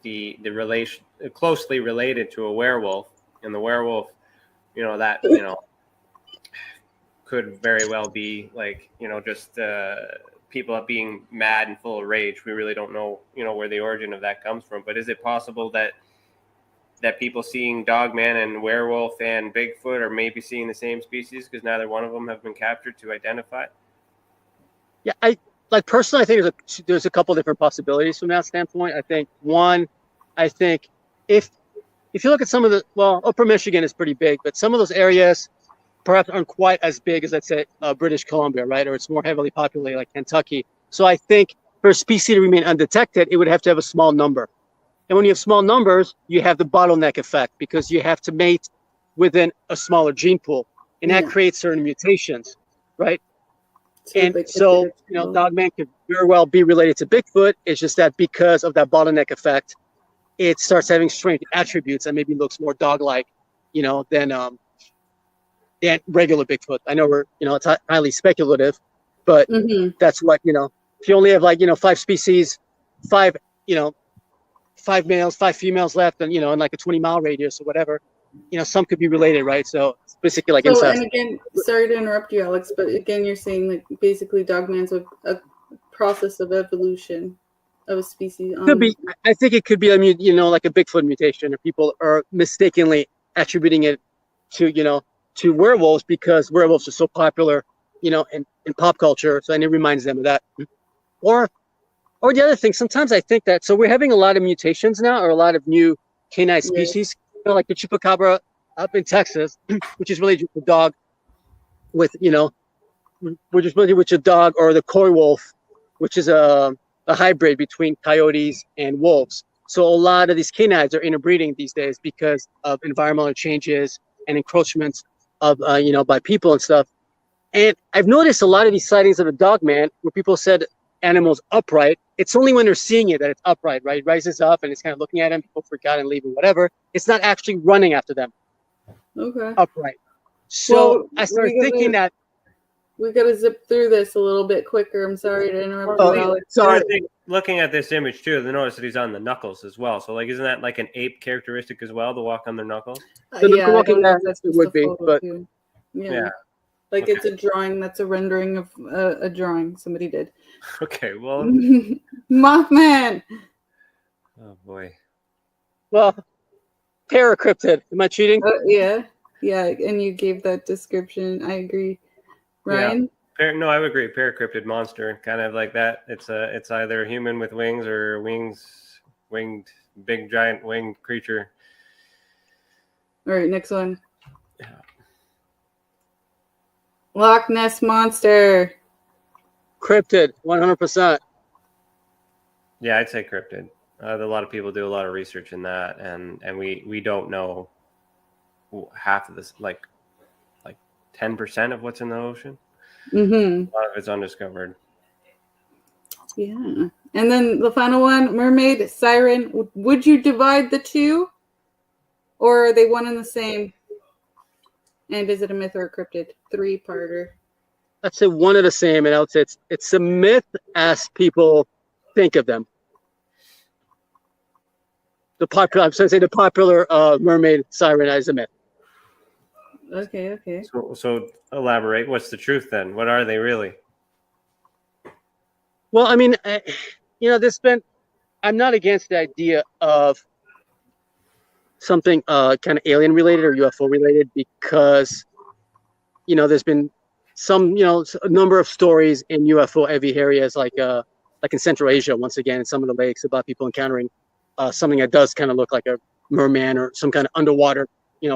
the relation closely related to a werewolf, and the werewolf, could very well be like just people being mad and full of rage. We really don't know where the origin of that comes from. But is it possible that people seeing Dogman and werewolf and Bigfoot are maybe seeing the same species because neither one of them have been captured to identify? Yeah, I personally think there's a couple different possibilities from that standpoint. I think if you look at some of the, Upper Michigan is pretty big, but some of those areas perhaps aren't quite as big as, let's say, British Columbia, right? Or it's more heavily populated like Kentucky. So I think for a species to remain undetected, it would have to have a small number. And when you have small numbers, you have the bottleneck effect because you have to mate within a smaller gene pool, and that creates certain mutations, right? So Dogman could very well be related to Bigfoot. It's just that because of that bottleneck effect, it starts having strange attributes and maybe looks more dog-like, than regular Bigfoot. I know it's highly speculative, but that's what if you only have like, 5 species, 5 males, 5 females left, and in like a 20-mile radius or whatever, some could be related, right? So it's basically like incest. And again, sorry to interrupt you, Alex, but again, you're saying like basically Dogman's a process of evolution of a species. Could be. I think it could be like a Bigfoot mutation, or people are mistakenly attributing it to werewolves because werewolves are so popular, in pop culture. So and it reminds them of that. Or the other thing, sometimes I think that, so we're having a lot of mutations now, or a lot of new canine species, like the chupacabra up in Texas, which is really just a dog with, which a dog, or the coy wolf, which is a hybrid between coyotes and wolves. So a lot of these canines are interbreeding these days because of environmental changes and encroachments of, by people and stuff. And I've noticed a lot of these sightings of a dog man where people said animals upright. It's only when they're seeing it that it's upright, right? It rises up and it's kind of looking at him. People freak out and leave or whatever. It's not actually running after them. Okay. Upright. So I started thinking that we got to zip through this a little bit quicker. I'm sorry to interrupt you, Alex. So I think looking at this image too, they notice that he's on the knuckles as well. So like, isn't that like an ape characteristic as well to walk on their knuckles? Walking that's it would be, but yeah. Like it's a drawing. That's a rendering of a drawing somebody did. Okay, well, Mothman. Oh boy. Well, paracryptid. Am I cheating? Yeah. And you gave that description. I agree. Ryan? Yeah. No, I would agree. Paracryptid monster, kind of like that. It's either a human with wings or winged, big giant winged creature. All right, next one. Yeah. Loch Ness monster. Cryptid, 100%. Yeah, I'd say cryptid. A lot of people do a lot of research in that, and we don't know half of this, like 10% of what's in the ocean. Mm-hmm. A lot of it's undiscovered. Yeah. And then the final one, mermaid, siren. Would you divide the two? Or are they one and the same? And is it a myth or a cryptid? 3-parter. I'd say one of the same, and I would say it's a myth as people think of them. The popular mermaid siren is a myth. Okay. So elaborate. What's the truth then? What are they really? Well, I mean, I'm not against the idea of something kind of alien related or UFO related because, there's been some, a number of stories in UFO heavy areas like in Central Asia, once again, in some of the lakes about people encountering something that does kind of look like a merman or some kind of underwater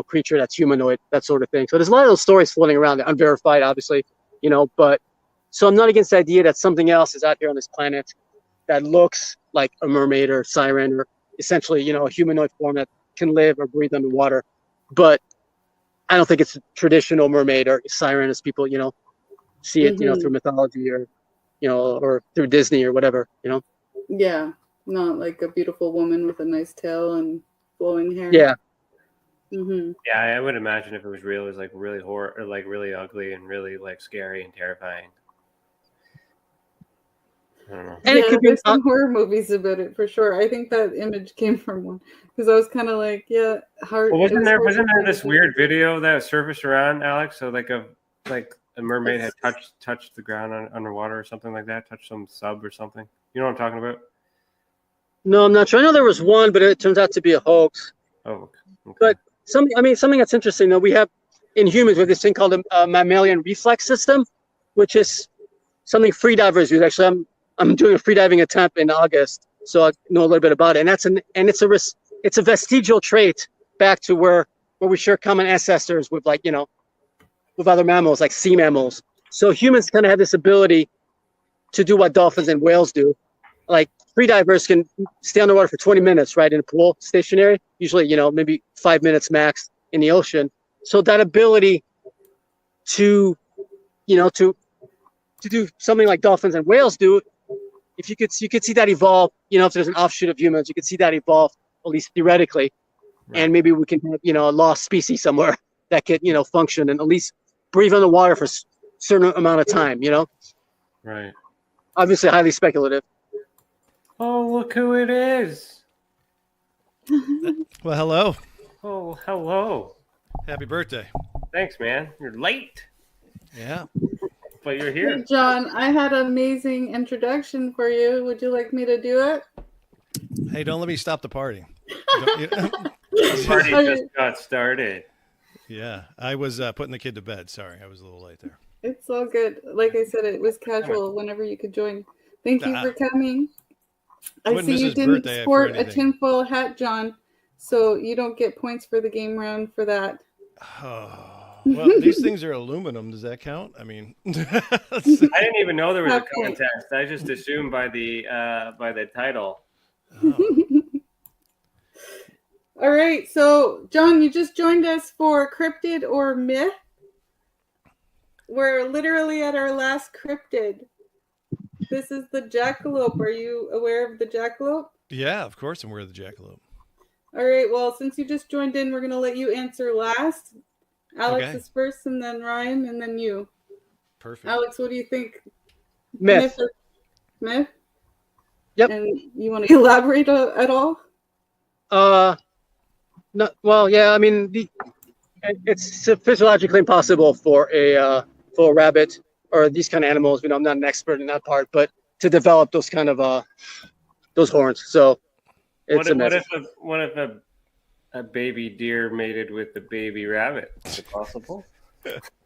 creature that's humanoid, that sort of thing. So there's a lot of those stories floating around, unverified, obviously, but so I'm not against the idea that something else is out here on this planet that looks like a mermaid or siren or essentially, a humanoid form that can live or breathe underwater. But I don't think it's a traditional mermaid or siren as people, see it, through mythology or, or through Disney or whatever, Yeah, not like a beautiful woman with a nice tail and flowing hair. Yeah. Mm-hmm. Yeah, I would imagine if it was real, it was like really horror, or like really ugly and really like scary and terrifying. I don't know. And there's some horror movies about it for sure. I think that image came from one because I was kind of like, hard. Well, wasn't there this weird video that surfaced around, Alex? So like a mermaid had touched the ground underwater or something like that, touched some sub or something. You know what I'm talking about? No, I'm not sure. I know there was one, but it turns out to be a hoax. Oh, okay. But something that's interesting though, we have in humans we have this thing called a mammalian reflex system, which is something freedivers use. Actually, I'm doing a freediving attempt in August, so I know a little bit about it. And it's a vestigial trait back to where we share common ancestors with with other mammals like sea mammals. So humans kind of have this ability to do what dolphins and whales do. Like freedivers can stay underwater for 20 minutes, right, in a pool, stationary, usually, maybe 5 minutes max in the ocean. So that ability to do something like dolphins and whales do, if you could see that evolve, if there's an offshoot of humans, you could see that evolve, at least theoretically. Right. And maybe we can have, a lost species somewhere that could, function and at least breathe underwater for a certain amount of time, Right. obviously highly speculative. Oh, look who it is. Well, hello. Oh, hello. Happy birthday. Thanks, man. You're late, Yeah. but you're Hey, here. John, I had an amazing introduction for you. Would you like me to do it? Hey, don't let me stop the party. The party just got started. Yeah, I was putting the kid to bed. Sorry, I was a little late there. It's all good. Like I said, it was casual whenever you could join. Thank you for coming. I Wouldn't see miss you his didn't birthday sport for a anything. tinfoil hat, John, so you don't get points for the game round for that. Oh, well, these things are aluminum. Does that count? I mean, I didn't even know there was a Okay. contest. I just assumed by the title. oh. All right, so John, you just joined us for cryptid or myth. We're literally at our last cryptid. This is the jackalope. Are you aware of the jackalope? Yeah, of course I'm aware of the jackalope. All right, well, since you just joined in, we're going to let you answer last. Alex Okay. is first, and then Ryan, and then you. Perfect. Alex, what do you think? Myth. Myth? Yep. And you want to elaborate at all? No, well, yeah. I mean, it's physiologically impossible for a rabbit or these kind of animals. I'm not an expert in that part, but to develop those kind of those horns. So it's a myth. What if a baby deer mated with a baby rabbit? Is it possible?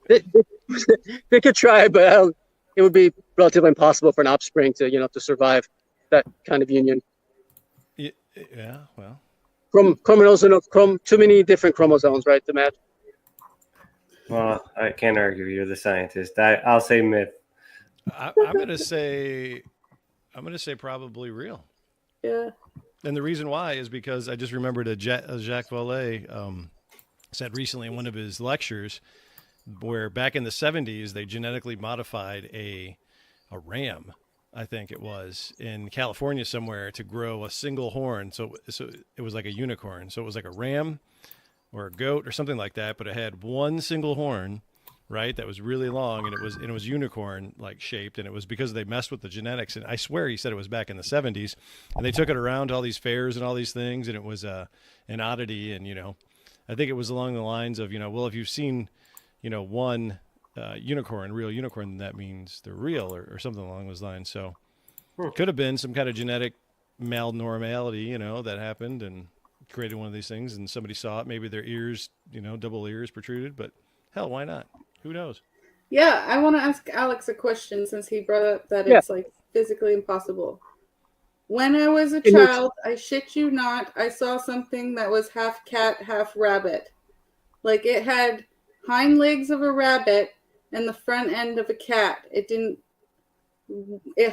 They could try, but it would be relatively impossible for an offspring to survive that kind of union. Yeah, well. Too many different chromosomes, right, to match. Well, I can't argue. You're the scientist. I'll say myth. I'm gonna say probably real. Yeah. And the reason why is because I just remembered Jacques Vallée said recently in one of his lectures where back in the 70s they genetically modified a ram, I think it was, in California somewhere to grow a single horn. So it was like a unicorn. So it was like a ram or a goat or something like that, but it had one single horn, right? That was really long, and it was unicorn like shaped, and it was because they messed with the genetics. And I swear he said it was back in the 70s, and they took it around to all these fairs and all these things, and it was an oddity. And I think it was along the lines of well, if you've seen one real unicorn, then that means they're real or something along those lines. So it could have been some kind of genetic malnormality, that happened and created one of these things, and somebody saw it. Maybe their ears, double ears protruded, but hell, why not? Who knows? Yeah, I want to ask Alex a question since he brought up that Yeah. it's like physically impossible. When I was a child, I shit you not, I saw something that was half cat, half rabbit. Like it had hind legs of a rabbit and the front end of a cat. It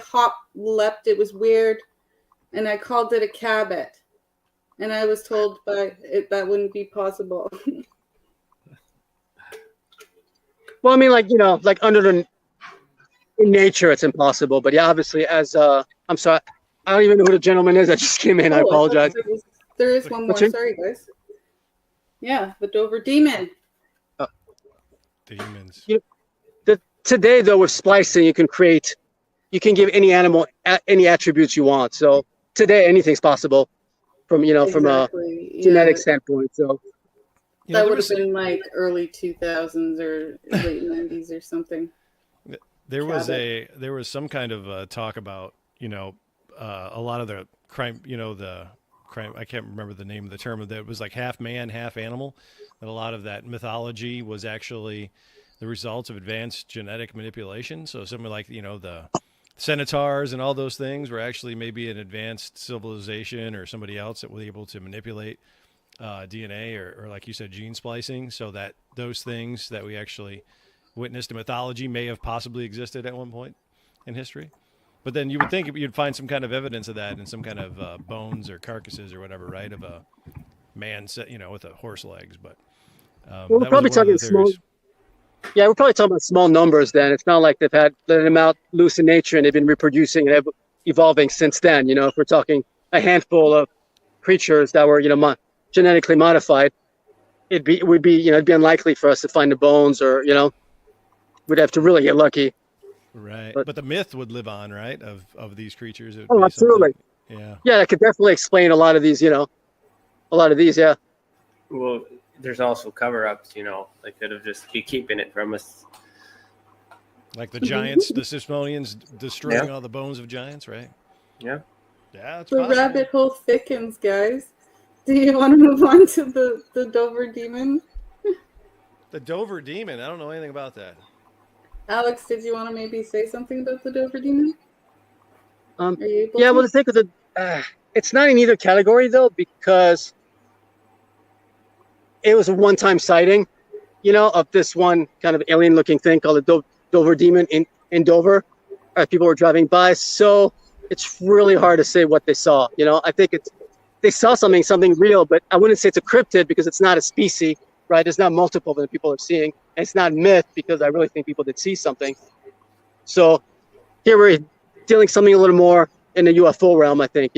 hopped, leapt, it was weird, and I called it a cabbit. And I was told by it that wouldn't be possible. Well, I mean, like in nature, it's impossible. But yeah, obviously, I'm sorry, I don't even know who the gentleman is that just came in. I apologize. There is one more. What's your- Sorry, guys. Yeah, the Dover Demon. Demons. Today, though, with splicing, you can give any animal any attributes you want. So today, anything's possible from from a genetic standpoint. So that would have been like early 2000s or late 90s or something. There was some kind of talk about a lot of the crime. The crime. I can't remember the name of the term. That it was like half man, half animal. That a lot of that mythology was actually the results of advanced genetic manipulation. So something like the centaurs and all those things were actually maybe an advanced civilization or somebody else that was able to manipulate DNA or like you said, gene splicing, so that those things that we actually witnessed in mythology may have possibly existed at one point in history. But then you would think you'd find some kind of evidence of that in some kind of bones or carcasses or whatever, right? Of a man, with a horse legs. But we're probably talking small. Yeah, we're probably talking about small numbers then. It's not like they've let them out loose in nature and they've been reproducing and evolving since then. If we're talking a handful of creatures that were, genetically modified, it would be, it'd be unlikely for us to find the bones or, we'd have to really get lucky. Right. But But the myth would live on, right? Of these creatures. It would oh, be absolutely. something. Yeah. Yeah, that could definitely explain a lot of these. A lot of these. Yeah. Well, there's also cover-ups. They could have just be keeping it from us. Like the giants, the Smithsonian's destroying Yeah. all the bones of giants, right? Yeah. Yeah, it's The possible. rabbit hole thickens, guys. Do you want to move on to the Dover demon? The Dover demon. I don't know anything about that. Alex, did you want to maybe say something about the Dover demon? Are you able Yeah. to? Well, the thing with it's not in either category though, because it was a one-time sighting, of this one kind of alien-looking thing called the Dover demon in Dover. People were driving by, so it's really hard to say what they saw. I think they saw something real, but I wouldn't say it's a cryptid because it's not a species, right? There's not multiple that people are seeing, and it's not myth because I really think people did see something. So here we're dealing something a little more in the UFO realm, I think,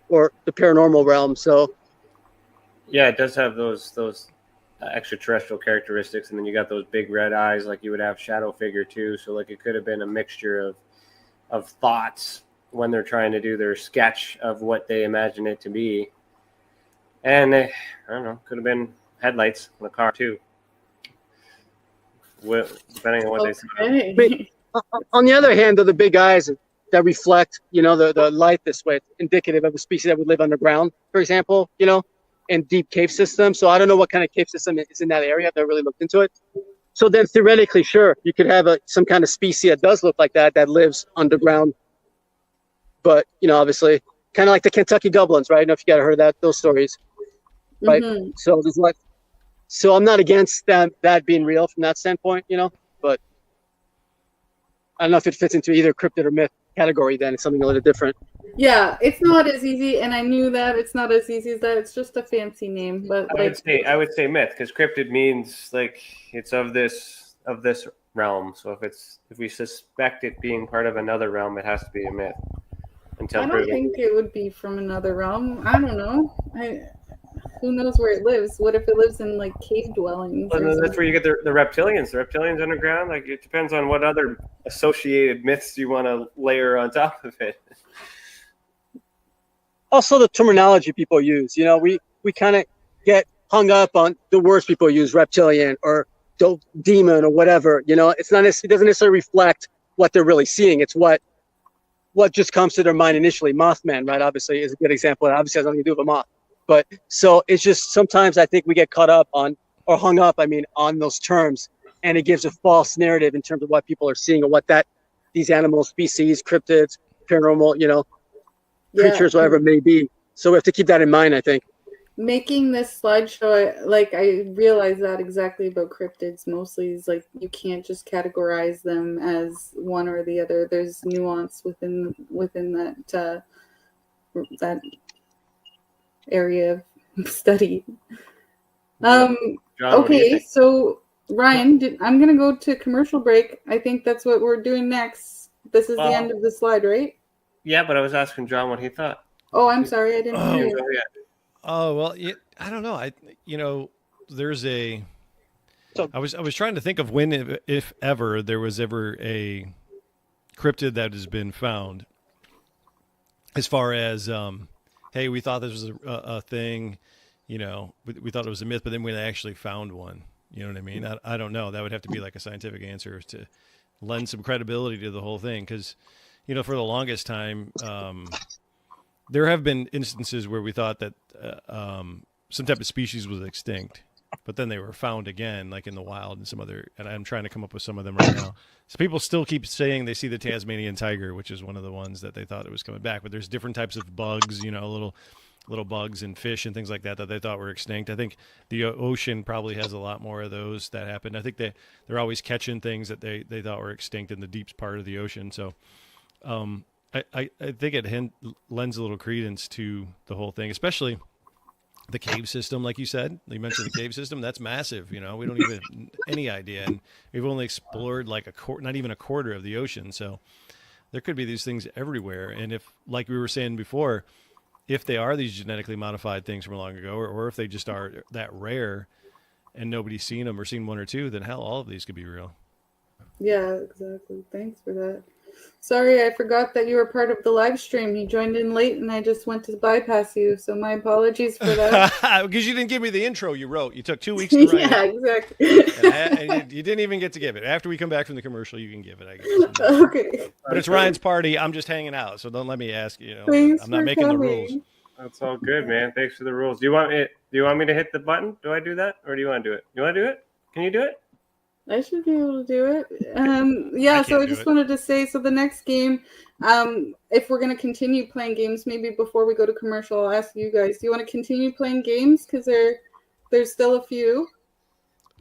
or the paranormal realm. So Yeah, it does have those extraterrestrial characteristics, and then you got those big red eyes, like you would have shadow figure too. So like it could have been a mixture of thoughts when they're trying to do their sketch of what they imagine it to be, and I don't know, could have been headlights in the car too. Depending on what they saw. Okay. on the other hand, though, the big eyes that reflect, the light this way, it's indicative of a species that would live underground, for example, and deep cave systems. So I don't know what kind of cave system is in that area. I've never really looked into it. So then theoretically, sure, you could have some kind of species that does look like that lives underground. But, obviously, kind of like the Kentucky goblins, right? I don't know if you got to heard those stories, right? Mm-hmm. So so I'm not against that being real from that standpoint, but I don't know if it fits into either cryptid or myth category. Then it's something a little different. Yeah, it's not as easy, and I knew that it's not as easy as that. It's just a fancy name, but I would say myth, because cryptid means like it's of this realm. So if we suspect it being part of another realm, it has to be a myth. I don't think it would be from another realm. I don't know. Who knows where it lives? What if it lives in like cave dwellings? Well, that's where you get the reptilians. The reptilians underground. Like it depends on what other associated myths you want to layer on top of it. Also, the terminology people use. We kind of get hung up on the words people use, reptilian or demon or whatever. It's not. It doesn't necessarily reflect what they're really seeing. It's what just comes to their mind initially. Mothman, right? Obviously, is a good example. It obviously has nothing to do with a moth. But so it's just sometimes I think we get caught up on or hung up, on those terms, and it gives a false narrative in terms of what people are seeing or what these animal species, cryptids, paranormal, creatures, whatever it may be. So we have to keep that in mind, I think. Making this slideshow, like I realize that exactly about cryptids mostly is like you can't just categorize them as one or the other. There's nuance within that area of study. John, okay, so Ryan, I'm gonna go to commercial break. I think that's what we're doing next. This is the end of the slide, right? Yeah, but I was asking John what he thought. Oh, I'm sorry, I didn't hear you. Yeah. Oh well, I don't know. There's a. I was trying to think of when, if ever, there was ever a cryptid that has been found. As far as hey, we thought this was a thing, we thought it was a myth, but then we actually found one. You know what I mean? I don't know. That would have to be like a scientific answer to lend some credibility to the whole thing, because for the longest time. There have been instances where we thought that some type of species was extinct, but then they were found again, like in the wild and some other, and I'm trying to come up with some of them right now. So people still keep saying they see the Tasmanian tiger, which is one of the ones that they thought it was coming back, but there's different types of bugs, little bugs and fish and things like that they thought were extinct. I think the ocean probably has a lot more of those that happen. I think they're always catching things that they thought were extinct in the deep part of the ocean. So, I think it lends a little credence to the whole thing, especially the cave system, like you said. You mentioned the cave system. That's massive. We don't even have any idea. And we've only explored like not even a quarter of the ocean. So there could be these things everywhere. And if, like we were saying before, if they are these genetically modified things from long ago, or if they just are that rare and nobody's seen them or seen one or two, then hell, all of these could be real. Yeah, exactly. Thanks for that. Sorry, I forgot that you were part of the live stream. You joined in late, and I just went to bypass you. So my apologies for that. Because you didn't give me the intro you wrote. You took 2 weeks to write Yeah, it. exactly. And you didn't even get to give it. After we come back from the commercial, you can give it, I guess. Okay. But it's Ryan's party. I'm just hanging out, so don't let me ask you. Thanks I'm not for making the coming. rules. That's all good, man. Thanks for the rules. Do you want me to hit the button? Do I do that, or do you want to do it? You want to do it? Can you do it? I should be able to do it. Yeah, so I just wanted to say, so the next game, if we're going to continue playing games, maybe before we go to commercial, I'll ask you guys, do you want to continue playing games? Because there's still a few.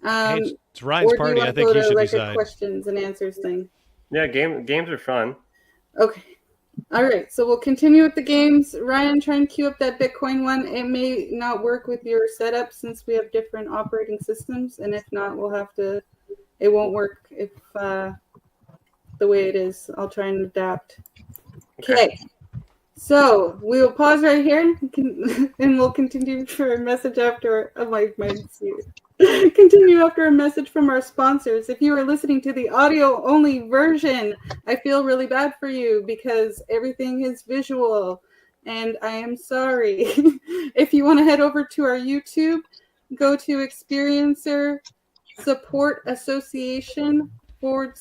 Hey, it's Ryan's party. I think he should decide. A questions and answers thing. Yeah, games are fun. Okay. All right, so we'll continue with the games. Ryan, try and queue up that Bitcoin one. It may not work with your setup since we have different operating systems, and if not, we'll have to... It won't work if the way it is. I'll try and adapt. Okay. So we will pause right here and we'll continue for a message after. Continue after a message from our sponsors. If you are listening to the audio only version, I feel really bad for you because everything is visual, and I am sorry. If you want to head over to our YouTube, go to Experiencer Support Association / or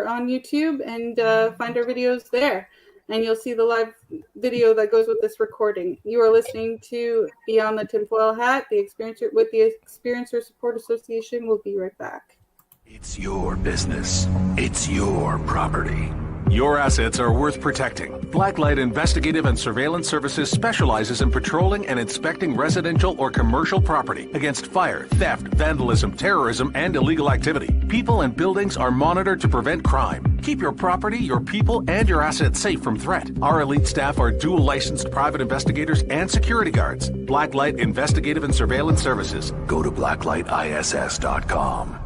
on YouTube and find our videos there, and you'll see the live video that goes with this recording. You are listening to Beyond the Tinfoil Hat, the Experiencer Support Association. We'll be right back. It's your business. It's your property. Your assets are worth protecting. Blacklight Investigative and Surveillance Services specializes in patrolling and inspecting residential or commercial property against fire, theft, vandalism, terrorism, and illegal activity. People and buildings are monitored to prevent crime. Keep your property, your people, and your assets safe from threat. Our elite staff are dual licensed private investigators and security guards. Blacklight Investigative and Surveillance Services. Go to blacklightiss.com.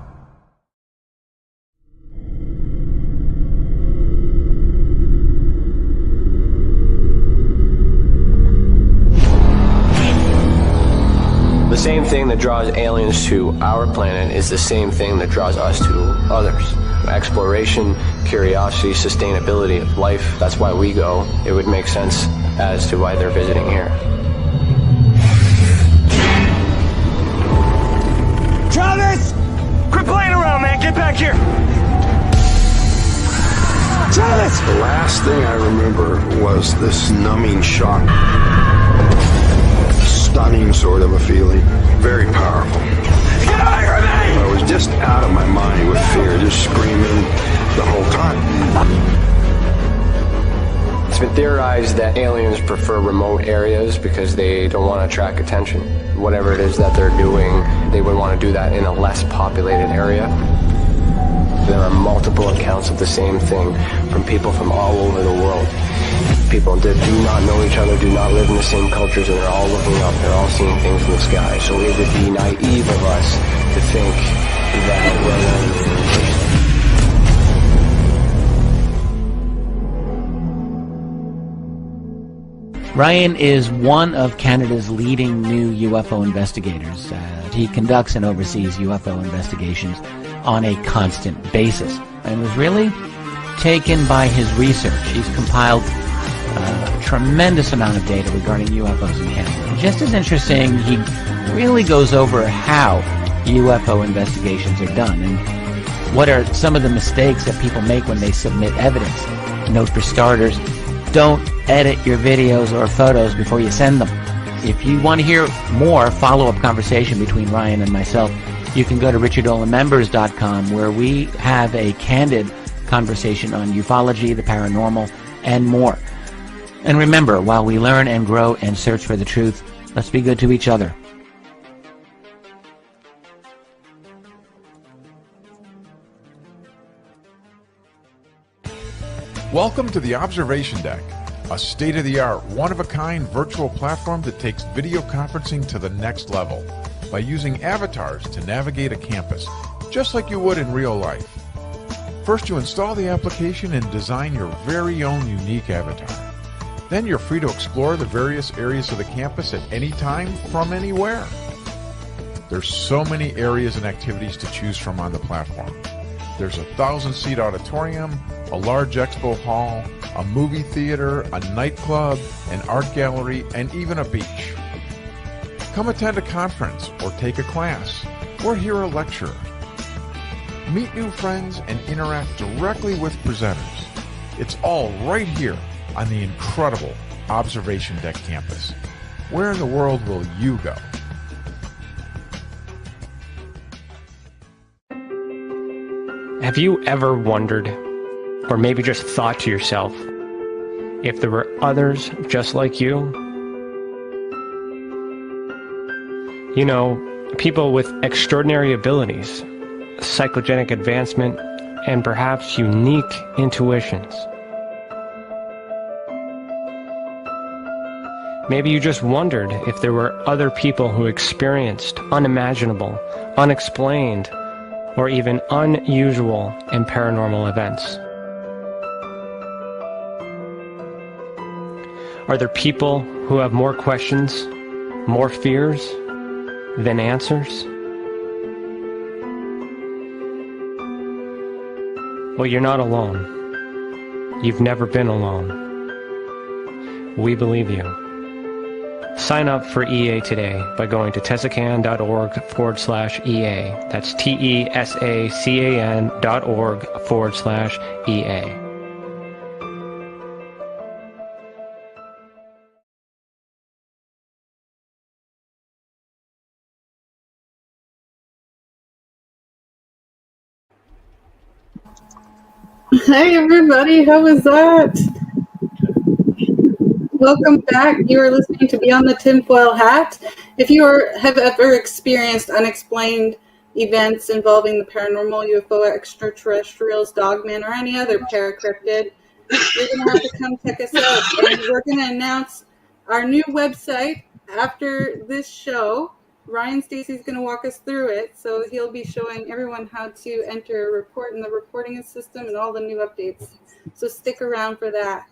The same thing that draws aliens to our planet is the same thing that draws us to others. Exploration, curiosity, sustainability of life. That's why we go. It would make sense as to why they're visiting here. Travis! Quit playing around, man. Get back here. Travis! The last thing I remember was this numbing shock. Stunning sort of a feeling. Very powerful. Get away from me! I was just out of my mind with fear, just screaming the whole time. It's been theorized that aliens prefer remote areas because they don't want to attract attention. Whatever it is that they're doing, they would want to do that in a less populated area. There are multiple accounts of the same thing from people from all over the world. People that do not know each other, do not live in the same cultures, and they're all looking up, they're all seeing things in the sky. So it would be naive of us to think that we're Ryan is one of Canada's leading new UFO investigators. He conducts and oversees UFO investigations on a constant basis and was really taken by his research. He's compiled a tremendous amount of data regarding UFOs in Canada. And just as interesting, he really goes over how UFO investigations are done and what are some of the mistakes that people make when they submit evidence. Note for starters, don't edit your videos or photos before you send them. If you want to hear more follow-up conversation between Ryan and myself, you can go to richardolanmembers.com, where we have a candid conversation on ufology, the paranormal, and more. And remember, while we learn and grow and search for the truth, let's be good to each other. Welcome to the Observation Deck, a state-of-the-art, one-of-a-kind virtual platform that takes video conferencing to the next level by using avatars to navigate a campus, just like you would in real life. First, you install the application and design your very own unique avatar. Then you're free to explore the various areas of the campus at any time from anywhere. There's so many areas and activities to choose from on the platform. There's a 1,000-seat auditorium, a large expo hall, a movie theater, a nightclub, an art gallery, and even a beach. Come attend a conference or take a class or hear a lecture. Meet new friends and interact directly with presenters. It's all right here on the incredible Observation Deck campus. Where in the world will you go? Have you ever wondered, or maybe just thought to yourself, if there were others just like you? You know, people with extraordinary abilities, psychogenic advancement, and perhaps unique intuitions. Maybe you just wondered if there were other people who experienced unimaginable, unexplained, or even unusual and paranormal events. Are there people who have more questions, more fears than answers? Well, you're not alone. You've never been alone. We believe you. Sign up for EA today by going to tesacan.org/EA. That's TESACAN.org/EA. Hi everybody, how was that? Welcome back. You are listening to Beyond the Tinfoil Hat. If you have ever experienced unexplained events involving the paranormal, UFO, extraterrestrials, dogmen, or any other paracryptid, you're going to have to come check us out. And we're going to announce our new website after this show. Ryan Stacey's going to walk us through it, so he'll be showing everyone how to enter a report in the reporting system and all the new updates. So stick around for that.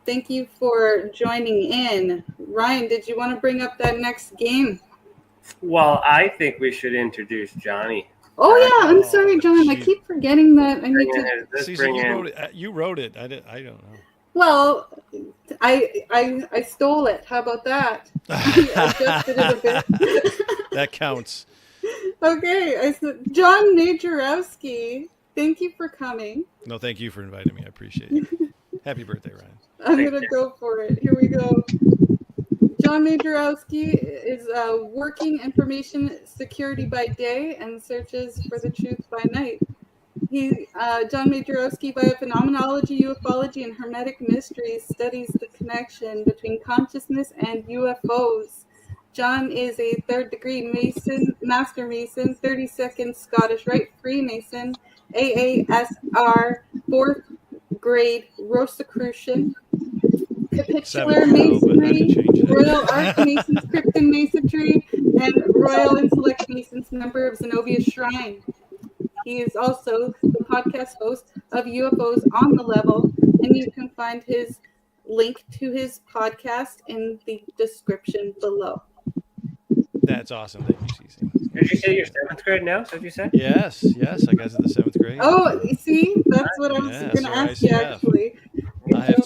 Thank you for joining in. Ryan, did you want to bring up that next game? Well, I think we should introduce Johnny. Oh yeah, I'm sorry, John. I keep forgetting that. I need to. You wrote it. I don't know. Well, I stole it. How about that? I adjusted it a bit. That counts. Okay, I said John Majorowski. Thank you for coming. No, thank you for inviting me. I appreciate it. Happy birthday, Ryan. I'm going to go for it. Here we go. John Majorowski is working information security by day and searches for the truth by night. John Majorowski, via phenomenology, ufology, and hermetic mysteries, studies the connection between consciousness and UFOs. John is a third-degree Mason, Master Mason, 32nd Scottish Rite Freemason, AASR, 4th grade Rosicrucian, Capitular Masonry, Royal Arch Masons, Krypton Masonry, and Royal Intellect Masons, member of Zenobia Shrine. He is also the podcast host of UFOs on the Level, and you can find his link to his podcast in the description below. That's awesome. Thank you, Cece. Did you say you're 7th grade now? Is that what you said? Yes. I got to the 7th grade. Oh, see, that's what I was going to ask you. Actually, I have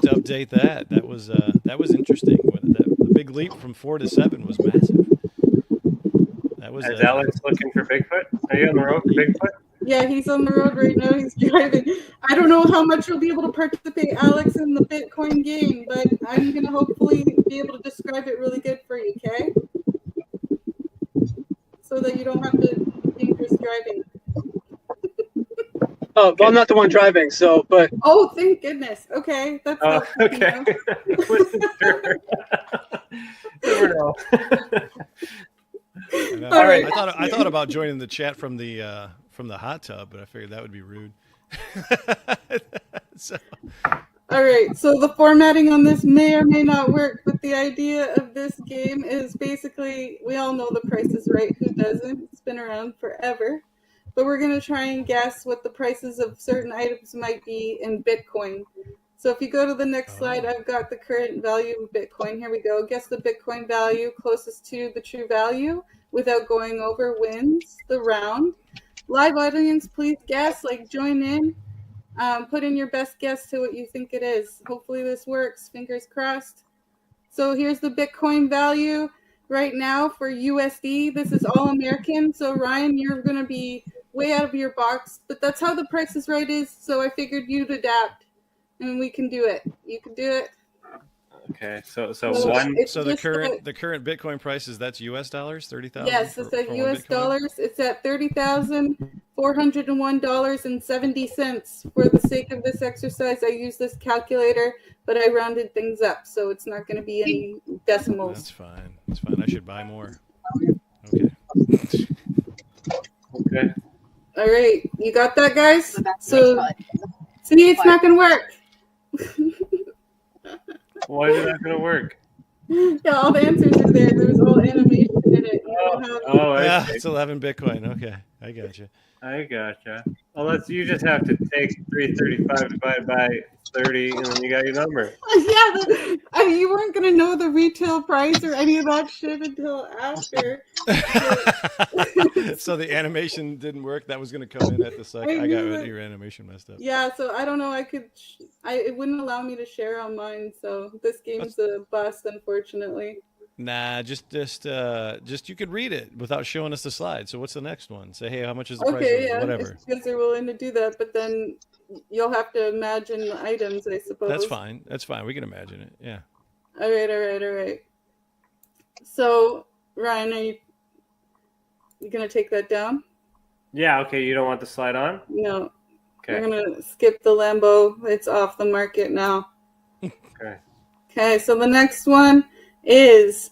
to update that. That was interesting. The big leap from 4 to 7 was massive. That was. Is Alex looking for Bigfoot? Are you on the road for Bigfoot? Yeah, he's on the road right now. He's driving. I don't know how much you'll be able to participate, Alex, in the Bitcoin game, but I'm going to hopefully be able to describe it really good for you, okay? So that you don't have to do dangerous driving. Oh, well, I'm not the one driving, so, but... Oh, thank goodness. Okay, that's okay. Never know. All right. I thought about joining the chat from the hot tub, but I figured that would be rude. All right, so the formatting on this may or may not work, but the idea of this game is basically, we all know The Price is Right. Who doesn't? It's been around forever. But we're going to try and guess what the prices of certain items might be in Bitcoin. So if you go to the next slide, I've got the current value of Bitcoin. Here we go. Guess the Bitcoin value closest to the true value without going over wins the round. live audience, please guess, like join in. Put in your best guess to what you think it is. Hopefully this works. Fingers crossed. So here's the Bitcoin value right now for USD. This is all American. So Ryan, you're going to be way out of your box, but that's how the Price is Right is. So I figured you'd adapt, and we can do it. You can do it. Okay, so the current Bitcoin prices, that's US dollars, 30,000. Yes, it's at US dollars. It's at $30,401.70. For the sake of this exercise, I use this calculator, but I rounded things up, so it's not going to be any decimals. That's fine. That's fine. I should buy more. Okay. Okay. All right, you got that, guys? So, see, it's not going to work. Why is it not going to work? Yeah, all the answers are there. There's all animation in it. Yeah, it's 11 Bitcoin. Okay, I gotcha. Well, you just have to take 335 divided by 30, and then you got your number. Yeah, you weren't going to know the retail price or any of that shit until after. So the animation didn't work. That was going to come in at the second. I got your animation messed up. Yeah, so I don't know. It wouldn't allow me to share on mine. So this game's a bust, unfortunately. Nah, just you could read it without showing us the slide. So what's the next one? Say, hey, how much is the price? Okay, yeah, whatever. if you guys are willing to do that, but then you'll have to imagine the items, I suppose. That's fine. We can imagine it. Yeah. All right. So, Ryan, are you gonna take that down? Yeah. Okay. You don't want the slide on? No. Okay. We're gonna skip the Lambo. It's off the market now. Okay. Okay. So the next one is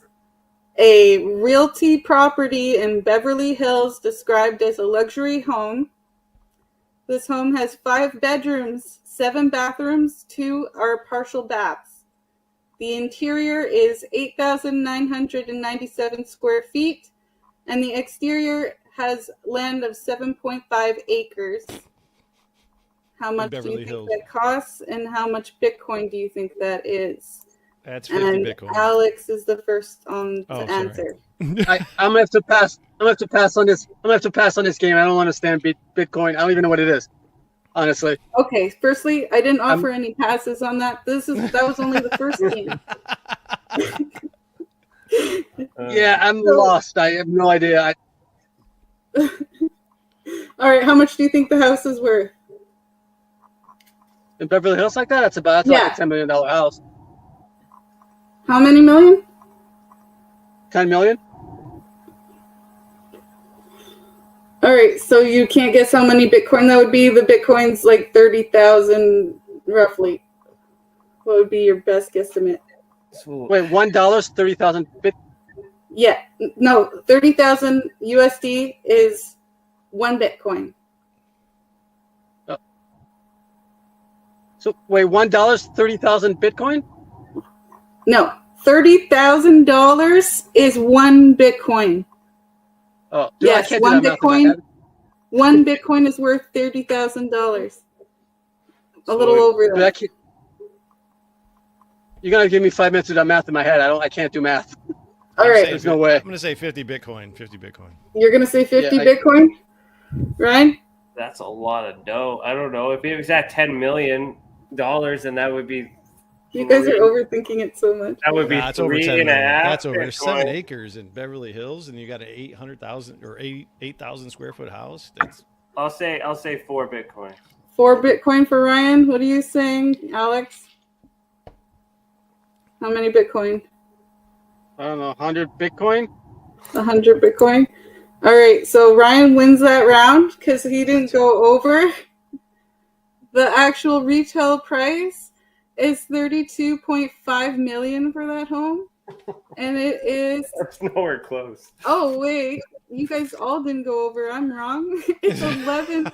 a realty property in Beverly Hills described as a luxury home. This home has 5 bedrooms, 7 bathrooms, 2 are partial baths. The interior is 8,997 square feet, and the exterior has land of 7.5 acres. How much do you think that costs, and how much Bitcoin do you think that is? That's 50 Bitcoin. Alex is the first to answer. I'm gonna have to pass. I'm gonna have to pass on this. I'm gonna have to pass on this game. I don't understand Bitcoin. I don't even know what it is, honestly. Okay, firstly, I didn't offer any passes on that. That was only the first game. Yeah, I'm lost. I have no idea. All right, how much do you think the house is worth? In Beverly Hills like that? That's like a $10 million house. How many million? 10 million. All right, so you can't guess how many Bitcoin that would be. The Bitcoin's like 30,000 roughly. What would be your best guesstimate? Wait, $1, 30,000 bit. Yeah, no, 30,000 USD is 1 Bitcoin. So wait, $1, 30,000 Bitcoin? No, $30,000 is 1 Bitcoin. Oh, yes, 1 Bitcoin. 1 Bitcoin is worth $30,000. A little over that. You gotta give me 5 minutes to do math in my head. I can't do math. All right. There's no way. I'm gonna say 50 Bitcoin. 50 Bitcoin. You're gonna say 50 Bitcoin, Ryan? That's a lot of dough. I don't know if it was at $10 million, then that would be. You guys are overthinking it so much. That would be it's over 10 million. That's over Bitcoin. 7 acres in Beverly Hills, and you got an 800,000 or 8,000 square foot house. That's. I'll say 4 Bitcoin. 4 Bitcoin for Ryan. What are you saying, Alex? How many Bitcoin? I don't know, 100 Bitcoin? 100 Bitcoin. All right, so Ryan wins that round because he didn't go over. The actual retail price is $32.5 million for that home, and it is. That's nowhere close. Oh wait, you guys all didn't go over. I'm wrong. It's 11.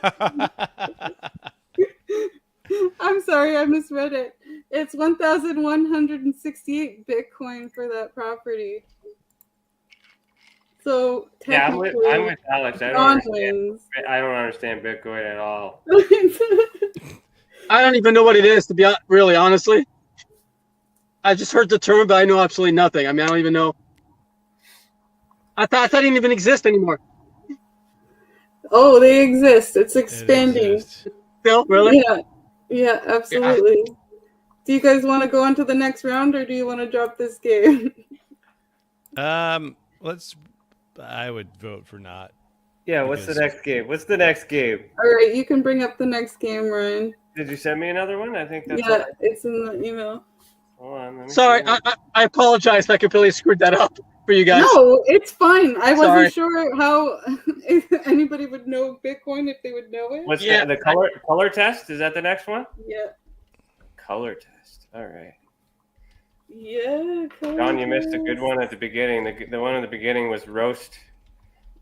I'm sorry, I misread it. It's 1,168 Bitcoin for that property. So yeah, I'm with Alex. I don't understand Bitcoin at all. I don't even know what it is, to be really honestly. I just heard the term, but I know absolutely nothing. I mean, I don't even know. I thought it didn't even exist anymore. Oh, they exist. It's It expanding. exists. Still, really? Yeah, absolutely. Do you guys want to go on to the next round, or do you want to drop this game? I would vote for not. Yeah, what's the next game? What's the next game? All right, you can bring up the next game, Ryan. Did you send me another one? I think that's Yeah, it's in the email. Hold on. Let me Sorry, see. I apologize. I completely screwed that up for you guys. No, it's fine. I Sorry. wasn't sure how if anybody would know Bitcoin if they would know it. What's the color test? Is that the next one? Yeah. Color test. All right. Yeah. John, you missed a good one at the beginning. The one at the beginning was roast.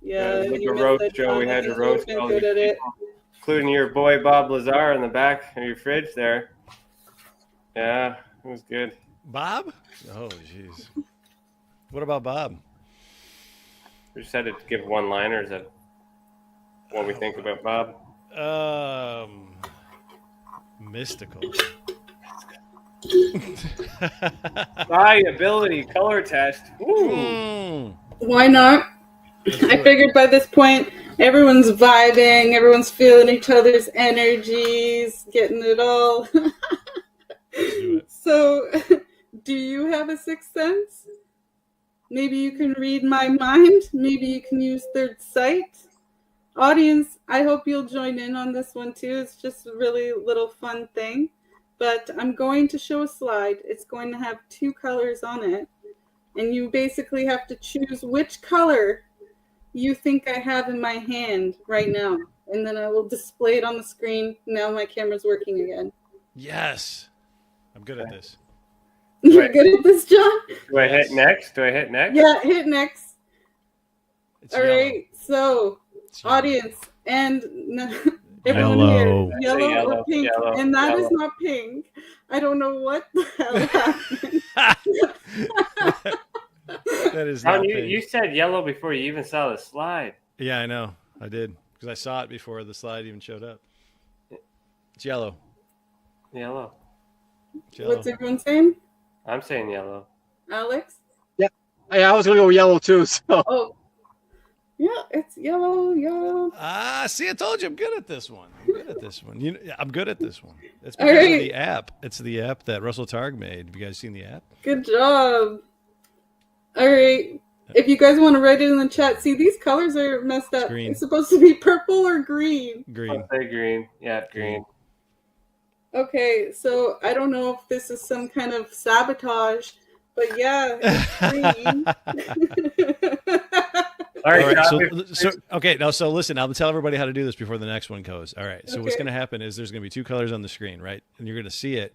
Yeah. The roast, Joe. We had to roast all these good at it. people, including your boy Bob Lazar in the back of your fridge there. Yeah, it was good. Bob? Oh, jeez. What about Bob? We just had to give one-liners of what we think about Bob. Mystical. Viability color test. Ooh. Why not? I figured by this point everyone's vibing, everyone's feeling each other's energies, getting it all. So, do you have a sixth sense? Maybe you can read my mind. Maybe you can use third sight. Audience, I hope you'll join in on this one too. It's just a really little fun thing. But I'm going to show a slide. It's going to have two colors on it. And you basically have to choose which color you think I have in my hand right now. And then I will display it on the screen. Now my camera's working again. Yes. I'm good at this. You're good at this, John? Do I hit next? Yeah, hit next. All right. So, audience and everyone here, yellow or pink, and that is not pink. I don't know what the hell happened. That is not pink. You said yellow before you even saw the slide. Yeah, I know. I did because I saw it before the slide even showed up. It's yellow. Yellow. What's everyone saying? I'm saying yellow. Alex? Yeah, I was gonna go yellow too. So. Oh. Yeah, it's yellow. See, I told you I'm good at this one. I'm good at this one. It's because of the app. It's the app that Russell Targ made. Have you guys seen the app? Good job. All right. If you guys want to write it in the chat, see, these colors are messed up. Green. It's supposed to be purple or green. Green. I'll say green. Yeah, green. Okay, so I don't know if this is some kind of sabotage, but yeah, it's green. All right. So listen, I'll tell everybody how to do this before the next one goes. All right. So what's going to happen is there's going to be two colors on the screen, right? And you're going to see it,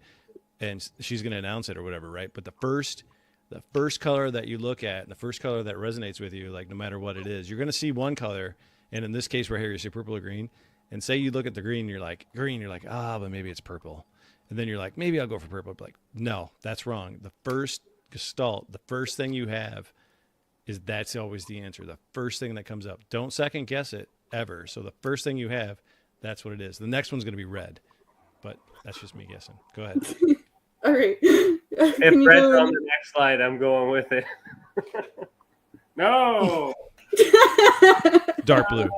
and she's going to announce it or whatever, right? But the first color that you look at, the first color that resonates with you, like no matter what it is, you're going to see one color, and in this case right here, you see purple or green. And say you look at the green, you're like, but maybe it's purple. And then you're like, maybe I'll go for purple. But like, no, that's wrong. The first gestalt, the first thing you have that's always the answer. The first thing that comes up. Don't second guess it ever. So the first thing you have, that's what it is. The next one's going to be red. But that's just me guessing. Go ahead. All right. If red's on the next slide, I'm going with it. No. Dark blue.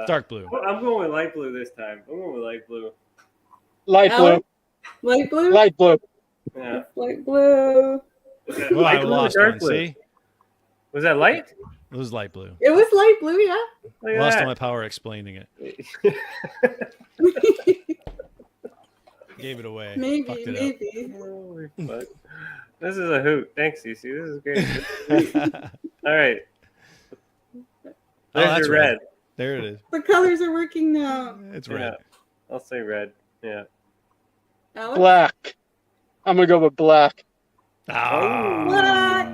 Dark blue. I'm going with light blue this time. I'm going with light blue. Light blue. Light blue? Light blue. Yeah. Light blue. Well, I lost one. See? Was that light? It was light blue. It was light blue, yeah. Lost all my power explaining it. Gave it away. Maybe. Holy fuck. This is a hoot. Thanks, Cece. This is great. All right. There's your red. There it is. The colors are working now. It's red. Yeah. I'll say red. Yeah. Alex? Black. I'm going to go with black. Black.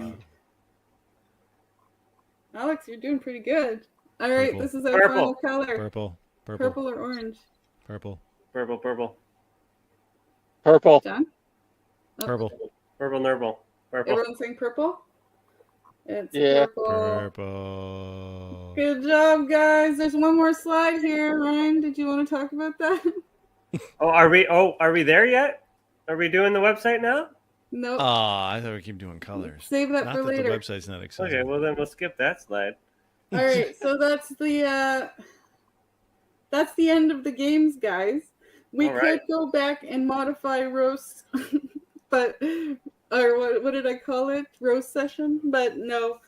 Alex, you're doing pretty good. All right, Purple. this is our final color. Purple. Purple or orange? Purple. Purple. John? Oh. Purple. Purple. Everyone's saying purple? It's purple. Purple. Good job, guys. There's one more slide here. Ryan, did you want to talk about that? Are we there yet? Are we doing the website now? Nope. I thought we keep doing colors. Save that not for that later. The website's not accessible. Okay, well then we'll skip that slide. All right, so that's the end of the games, guys. We could go back and modify roast, but or what did I call it? Roast session, but no.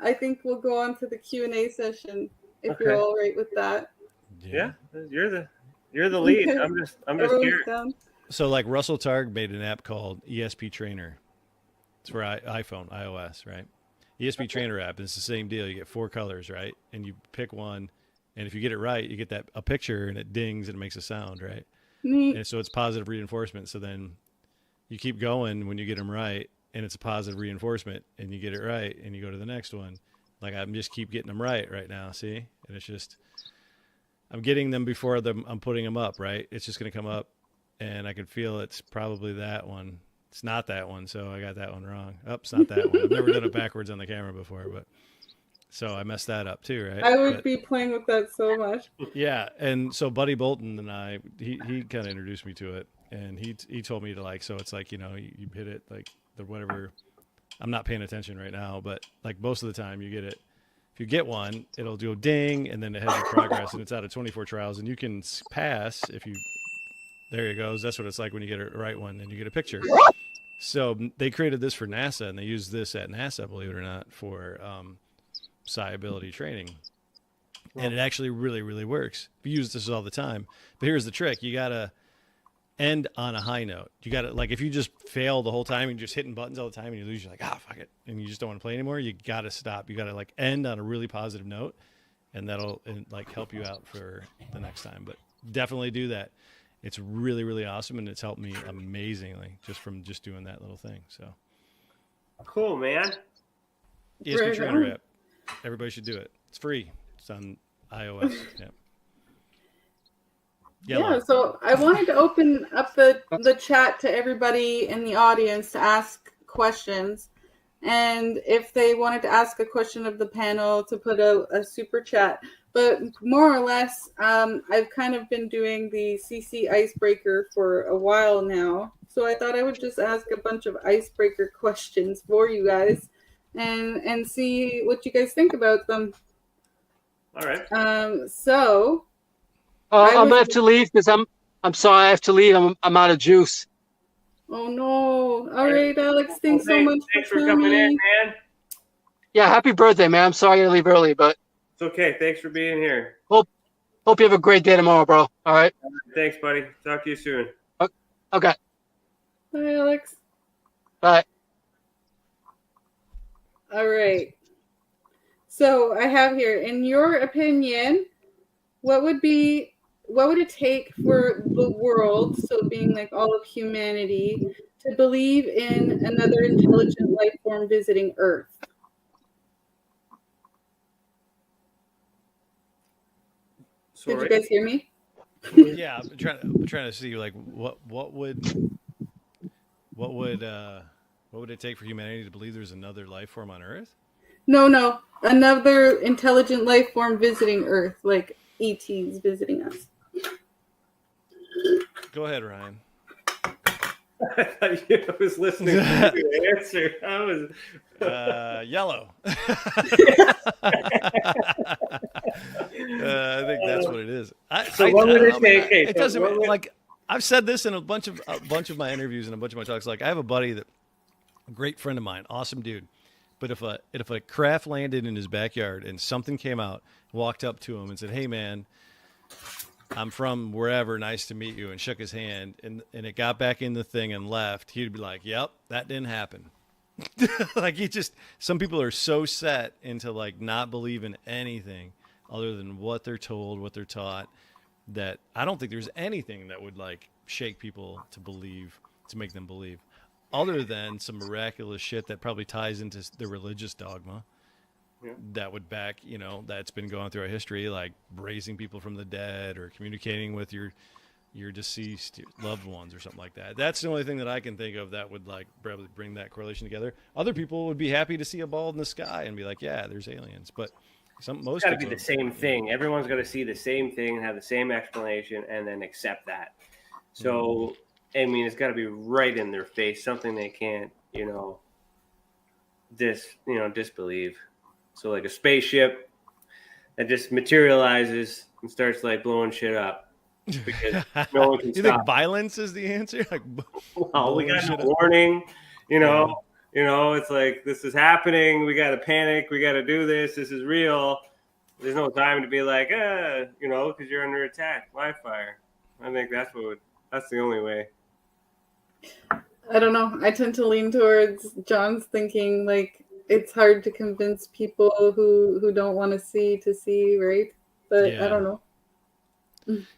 I think we'll go on to the Q&A session if you're all right with that. Yeah, you're the lead. I'm just here. Down. So like Russell Targ made an app called ESP Trainer. It's for iPhone, iOS, right? ESP Trainer app. It's the same deal. You get 4 colors, right? And you pick one, and if you get it right, you get a picture, and it dings and it makes a sound, right? Neat. And so it's positive reinforcement. So then you keep going when you get them right, and it's a positive reinforcement, and you get it right, and you go to the next one. Like I'm just keep getting them right now, see? And it's just I'm getting them before I'm putting them up, right? It's just going to come up, and I can feel it's probably that one. It's not that one, so I got that one wrong. Oh, it's not that one. I've never done it backwards on the camera before, but so I messed that up too, right? I would be playing with that so much. Yeah, and so Buddy Bolton and he kind of introduced me to it, and he told me to like, so it's like, you you hit it like the whatever. I'm not paying attention right now, but like most of the time you get it. If you get one, it'll do a ding, and then it has your progress, and it's out of 24 trials, and you can pass if you. There you go. That's what it's like when you get a right one and you get a picture. So they created this for NASA, and they use this at NASA, believe it or not, for psi ability training. And it actually really, really works. We use this all the time. But here's the trick. You got to end on a high note. You got to, like, if you just fail the whole time and you're just hitting buttons all the time and you lose, you're like, fuck it. And you just don't want to play anymore. You got to stop. You got to, like, end on a really positive note, and that'll, like, help you out for the next time. But definitely do that. It's really, really awesome, and it's helped me amazingly just from just doing that little thing. So cool, man. ESP Trainer app. Everybody should do it. It's free. It's on iOS. Yeah, so I wanted to open up the chat to everybody in the audience to ask questions. And if they wanted to ask a question of the panel, to put a super chat. But more or less, I've kind of been doing the CC icebreaker for a while now. So I thought I would just ask a bunch of icebreaker questions for you guys and see what you guys think about them. All right. So I'm gonna have to leave because I'm sorry, I have to leave. I'm out of juice. Oh no. All right, Alex, thanks so much for coming in, man. Yeah, happy birthday, man. I'm sorry I gotta leave early, but it's okay. Thanks for being here. Hope you have a great day tomorrow, bro. All right. Thanks, buddy. Talk to you soon. Okay. Bye, Alex. Bye. All right. So I have here, in your opinion, what would it take for the world, so being like all of humanity, to believe in another intelligent life form visiting Earth? Sorry. Did you guys hear me? Yeah, I'm trying to see like what would it take for humanity to believe there's another life form on Earth? No, another intelligent life form visiting Earth, like ETs visiting us. Go ahead, Ryan. I thought you was listening to the answer. I was yellow. I think that's what it is. What would it take? It doesn't like I've said this in a bunch of my interviews and a bunch of my talks. Like I have a buddy a great friend of mine, awesome dude. But if a craft landed in his backyard and something came out, walked up to him and said, "Hey man, I'm from wherever, nice to meet you," and shook his hand, and it got back in the thing and left, he'd be like, "Yep, that didn't happen." Like some people are so set into like not believing anything other than what they're told, what they're taught, that I don't think there's anything that would like shake people to make them believe, other than some miraculous shit that probably ties into the religious dogma. Yeah. That would back, that's been going through our history, like raising people from the dead or communicating with your deceased loved ones or something like that. That's the only thing that I can think of that would like probably bring that correlation together. Other people would be happy to see a ball in the sky and be like, yeah, there's aliens. But most got to be the same thing. Everyone's got to see the same thing and have the same explanation and then accept that. So, I mean, it's got to be right in their face, something they can't, disbelieve. So like a spaceship that just materializes and starts like blowing shit up because no one can You stop. think violence is the answer? Like, well, we got no warning, you know. You know, it's like this is happening. We got to panic. We got to do this. This is real. There's no time to be like, you know, because you're under attack, live fire. I think that's the only way. I don't know. I tend to lean towards John's thinking. Like, it's hard to convince people who don't want to see, right? But I don't know.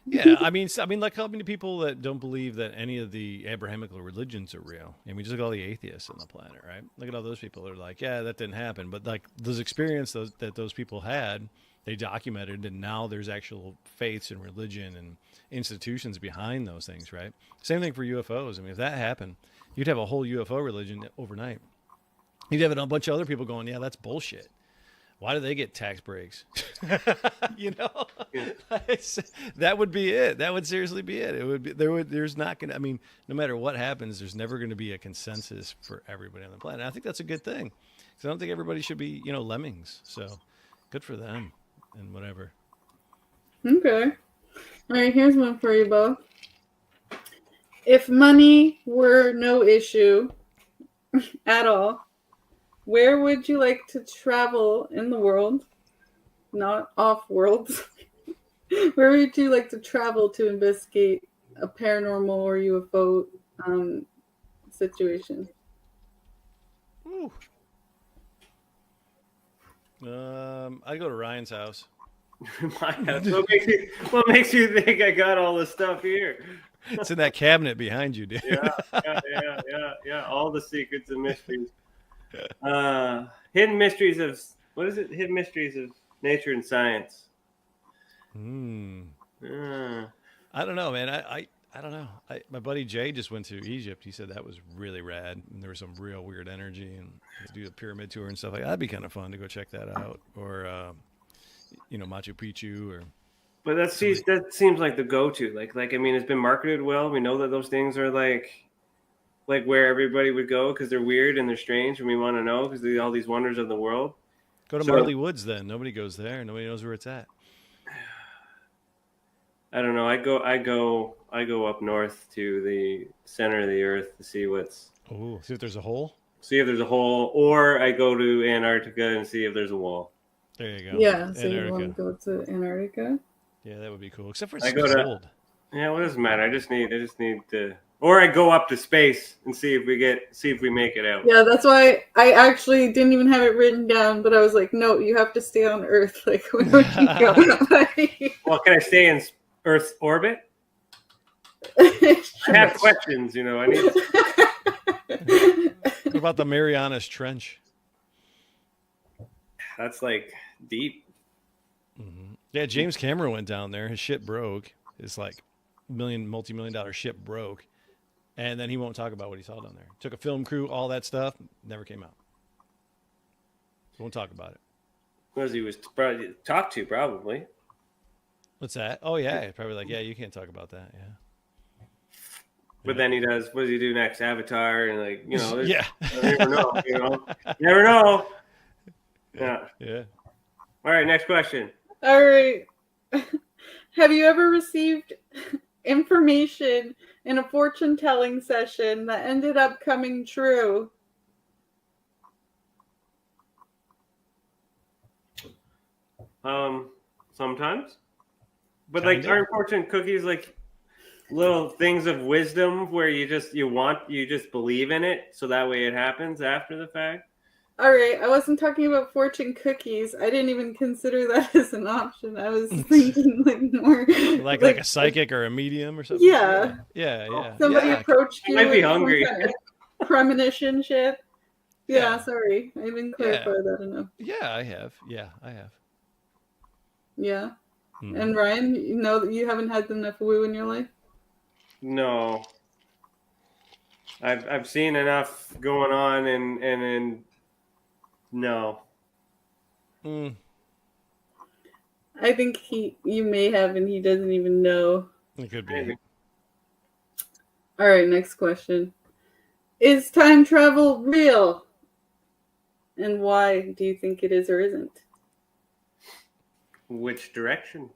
Yeah, I mean, like how many people that don't believe that any of the Abrahamical religions are real? I mean, just look at all the atheists on the planet, right? Look at all those people that are like, yeah, that didn't happen. But like those experiences that those people had, they documented, and now there's actual faiths and religion and institutions behind those things, right? Same thing for UFOs. I mean, if that happened, you'd have a whole UFO religion overnight. You'd have a bunch of other people going, yeah, that's bullshit. Why do they get tax breaks? You know, that would be it. That would seriously be it. It would be there's not going to, I mean, no matter what happens, there's never going to be a consensus for everybody on the planet. I think that's a good thing. Because I don't think everybody should be, you know, lemmings. So good for them and whatever. Okay. All right, here's one for you both. If money were no issue at all, where would you like to travel in the world? Not off worlds. Where would you like to travel to investigate a paranormal or UFO situation? Ooh. I'd go to Ryan's house. My house. What makes you think I got all this stuff here? It's in that cabinet behind you, dude. Yeah. All the secrets and mysteries. Hidden mysteries of what is it? Hidden mysteries of nature and science. I don't know, man. I don't know. My buddy Jay just went to Egypt. He said that was really rad, and there was some real weird energy, and do a pyramid tour and stuff like that. That'd be kind of fun to go check that out, or you know, Machu Picchu, or. But that seems like the go-to. Like I mean, it's been marketed well. We know that those things are like where everybody would go because they're weird and they're strange, and we want to know because all these wonders of the world. Go to Marley Woods then. Nobody goes there. Nobody knows where it's at. I don't know. I go up north to the center of the earth to see what's. Oh, see if there's a hole. See if there's a hole, or I go to Antarctica and see if there's a wall. There you go. Yeah, so you want to go to Antarctica? Yeah, that would be cool. Except for it's cold. Yeah, what does it matter? I just need to. Or I go up to space and see if we make it out. Yeah, that's why I actually didn't even have it written down, but I was like, no, you have to stay on Earth. Like, where would you go? Well, can I stay in Earth's orbit? I have questions, you know. I need. What about the Marianas Trench? That's like deep. Mm-hmm. Yeah, James Cameron went down there. His ship broke. His like multi-million-dollar ship broke. And then he won't talk about what he saw down there. Took a film crew, all that stuff, never came out. Won't talk about it. Because he was talked to, probably. What's that? Oh, yeah. Probably like, yeah, you can't talk about that. Yeah. But then he does, what does he do next? Avatar, and like, you know. Yeah. You never know, you know. Never know. Yeah. Yeah. All right, next question. All right. Have you ever received information in a fortune-telling session that ended up coming true? Sometimes. But like, aren't fortune cookies like little things of wisdom where you just believe in it so that way it happens after the fact? All right, I wasn't talking about fortune cookies. I didn't even consider that as an option. I was thinking like more like a psychic or a medium or something. Yeah. Yeah. Somebody approached you. I might be hungry. Kind of premonition shit. Yeah, sorry. I didn't clarify that enough. Yeah, I have. Yeah, I have. Yeah. Mm-hmm. And Ryan, you know that you haven't had enough woo in your life? No. I've seen enough going on and no. I think you may have, and he doesn't even know. It could be. All right, next question. Is time travel real? And why do you think it is or isn't? Which direction?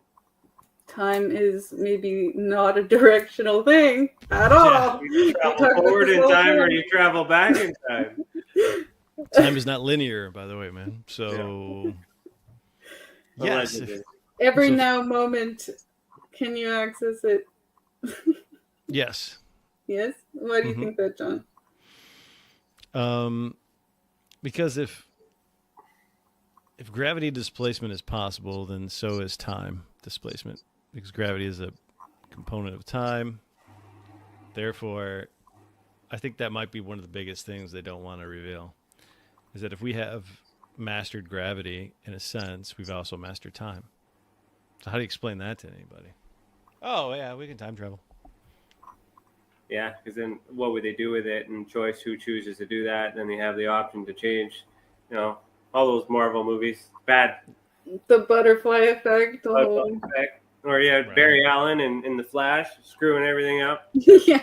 Time is maybe not a directional thing at all. You travel forward in time or you travel back in time. Time is not linear, by the way, man. So, yes. Every now moment, can you access it? Yes. Yes? Why do you think that, John? Because if gravity displacement is possible, then so is time displacement. Because gravity is a component of time. Therefore, I think that might be one of the biggest things they don't want to reveal. Is that if we have mastered gravity, in a sense, we've also mastered time. So how do you explain that to anybody? Oh, yeah, we can time travel. Yeah, because then what would they do with it? And choice who chooses to do that. Then they have the option to change, all those Marvel movies. Bad. The butterfly effect. Or right. Barry Allen in The Flash screwing everything up. Yeah.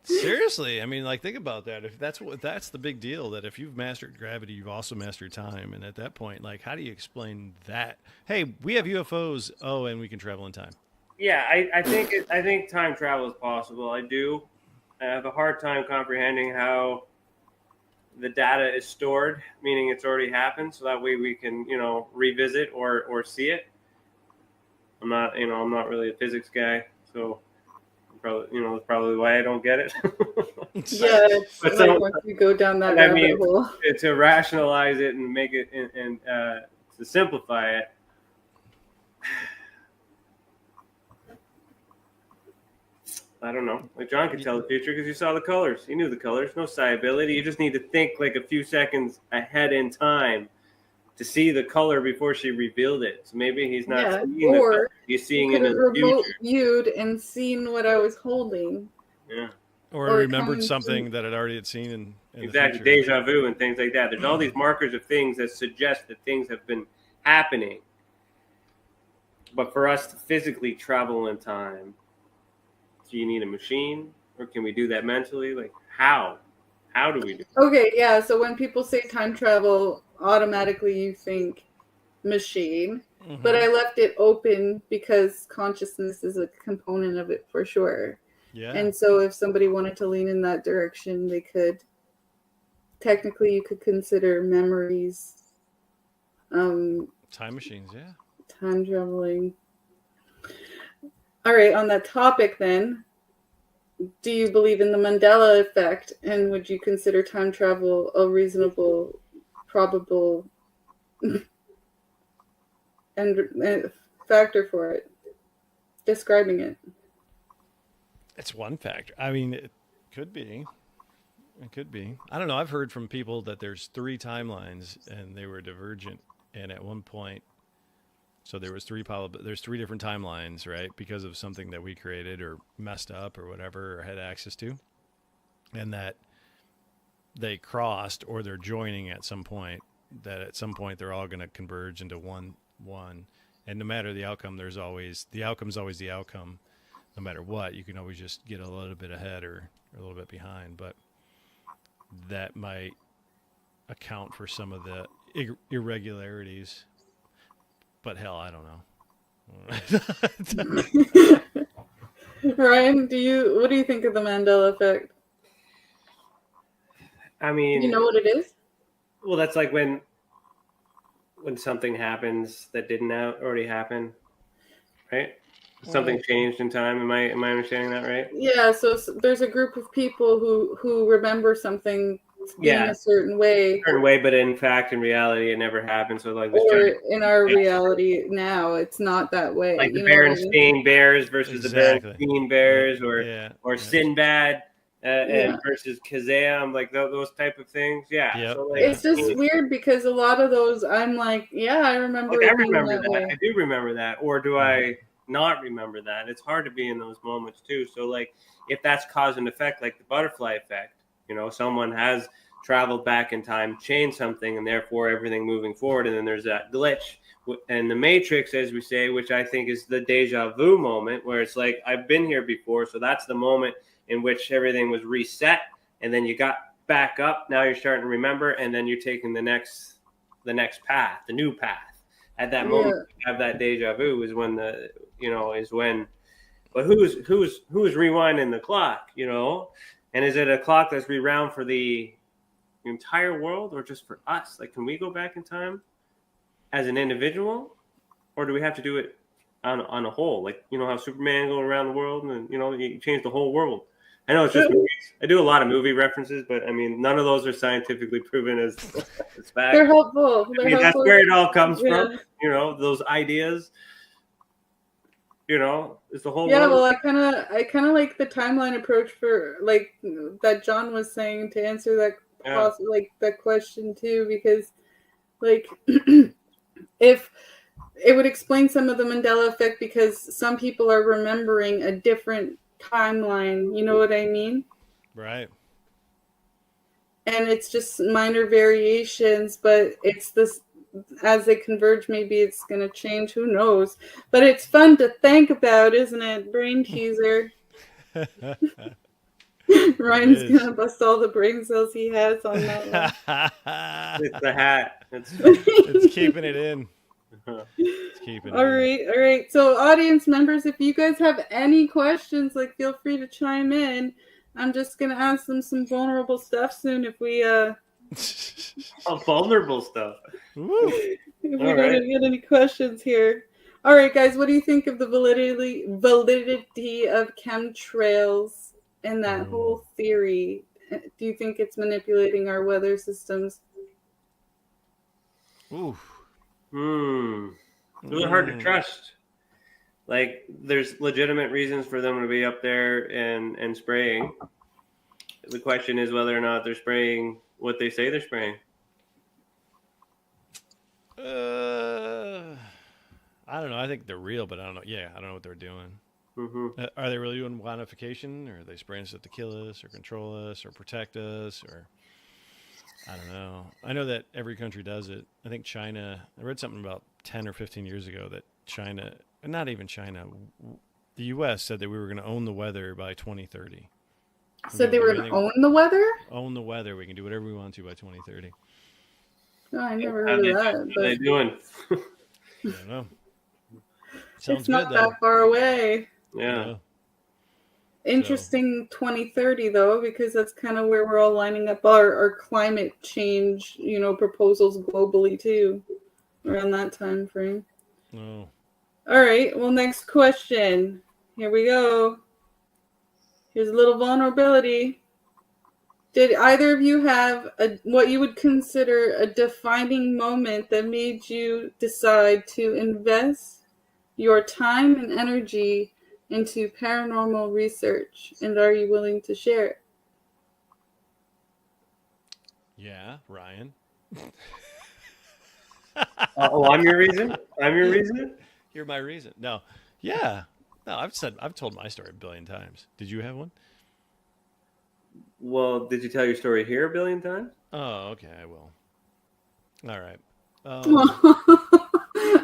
Seriously, I mean, think about that. If that's the big deal, that if you've mastered gravity, you've also mastered time. And at that point, how do you explain that? Hey, we have UFOs. Oh, and we can travel in time. Yeah, I think time travel is possible. I do. I have a hard time comprehending how the data is stored, meaning it's already happened, so that way we can, revisit or see it. I'm not really a physics guy, so that's probably why I don't get it. Yeah, but once you go down that rabbit hole. To rationalize it and make it and to simplify it. I don't know. John could tell the future because you saw the colors. He knew the colors. No psiability. You just need to think a few seconds ahead in time to see the color before she revealed it. So maybe he's not seeing the color. He's seeing it in the future. Viewed and seen what I was holding. Yeah. Or remembered something that it already had seen in exactly, the future. Deja vu and things like that. There's all these markers of things that suggest that things have been happening. But for us to physically travel in time, do you need a machine, or can we do that mentally? How? How do we do that? Okay, yeah. So when people say time travel, automatically you think machine. Mm-hmm. But I left it open because consciousness is a component of it for sure. Yeah. And so if somebody wanted to lean in that direction, they could. Technically, you could consider memories. Time machines, yeah. Time traveling. All right, on that topic then, do you believe in the Mandela effect, and would you consider time travel a reasonable, probable and factor for it? Describing it. It's one factor. I mean, it could be. It could be. I don't know. I've heard from people that there's 3 timelines and they were divergent, and at one point, so there's 3 different timelines, right? Because of something that we created or messed up or whatever, or had access to. And that they crossed, or they're joining at some point, that at some point they're all going to converge into one. And no matter the outcome, the outcome's always the outcome. No matter what, you can always just get a little bit ahead or a little bit behind. But that might account for some of the irregularities. But hell, I don't know. Ryan, what do you think of the Mandela effect? I mean, you know what it is? Well, that's like when something happens that didn't already happen, right? Something changed in time. Am I understanding that right? Yeah. So there's a group of people who remember something being a certain way, but in fact, in reality, it never happened. So in our reality now, it's not that way. Like the Berenstain Bears versus the Berenstain Bears, or Sinbad versus Kazam, like those type of things. Yeah. Yep. So it's just weird because a lot of those, I'm like, I remember. I remember that. I do remember that. Or do I not remember that? It's hard to be in those moments too. So if that's cause and effect, like the butterfly effect. Someone has traveled back in time, changed something, and therefore everything moving forward. And then there's that glitch and the Matrix, as we say, which I think is the deja vu moment, where it's like, I've been here before. So that's the moment in which everything was reset. And then you got back up. Now you're starting to remember. And then you're taking the next path, the new path. at that moment you have that deja vu is when but who's rewinding the clock, and is it a clock that's rewound for the entire world or just for us? Like, can we go back in time as an individual, or do we have to do it on a whole? Like, how Superman go around the world and you change the whole world. I know it's just movies. I do a lot of movie references, but I mean, none of those are scientifically proven as fact. They're helpful. That's where it all comes from. Those ideas. It's the whole. Yeah, world. well, I kind of like the timeline approach for like that John was saying to answer that that question too, because like if it would explain some of the Mandela effect, because some people are remembering a different timeline. You know what I mean? Right. And it's just minor variations, but it's this. As they converge, maybe it's going to change. Who knows? But it's fun to think about, isn't it? Brain teaser. Ryan's going to bust all the brain cells he has on that one. It's the hat. It's keeping it in. It's keeping all right. So audience members, if you guys have any questions, feel free to chime in. I'm just going to ask them some vulnerable stuff soon if we... vulnerable stuff. If we don't get any questions here. All right, guys, what do you think of the validity of chemtrails and that whole theory? Do you think it's manipulating our weather systems? Ooh. It's really hard to trust. Like, there's legitimate reasons for them to be up there and spraying. The question is whether or not they're spraying what they say they're spraying. I don't know. I think they're real, but I don't know. Yeah, I don't know what they're doing. Mm-hmm. Are they really doing quantification, or are they spraying stuff to kill us, or control us, or protect us, or I don't know. I know that every country does it. I think China. I read something about 10 or 15 years ago that China, not even China, the U.S. said that we were going to own the weather by 2030. Said they were going to own the weather? Own the weather. We can do whatever we want to by 2030. Oh, I never heard of that. What are they doing? I don't know. Sounds it's not good, though. that far away. Yeah. Interesting 2030, though, because that's kind of where we're all lining up our climate change, proposals globally, too, around that time frame. Oh. All right. Well, next question. Here we go. Here's a little vulnerability. Did either of you have what you would consider a defining moment that made you decide to invest your time and energy into paranormal research? And are you willing to share it? Yeah, Ryan. I'm your reason? I'm your reason? You're my reason. No. Yeah. No, I've told my story a billion times. Did you have one? Well, did you tell your story here a billion times? Oh, okay, I will. All right. I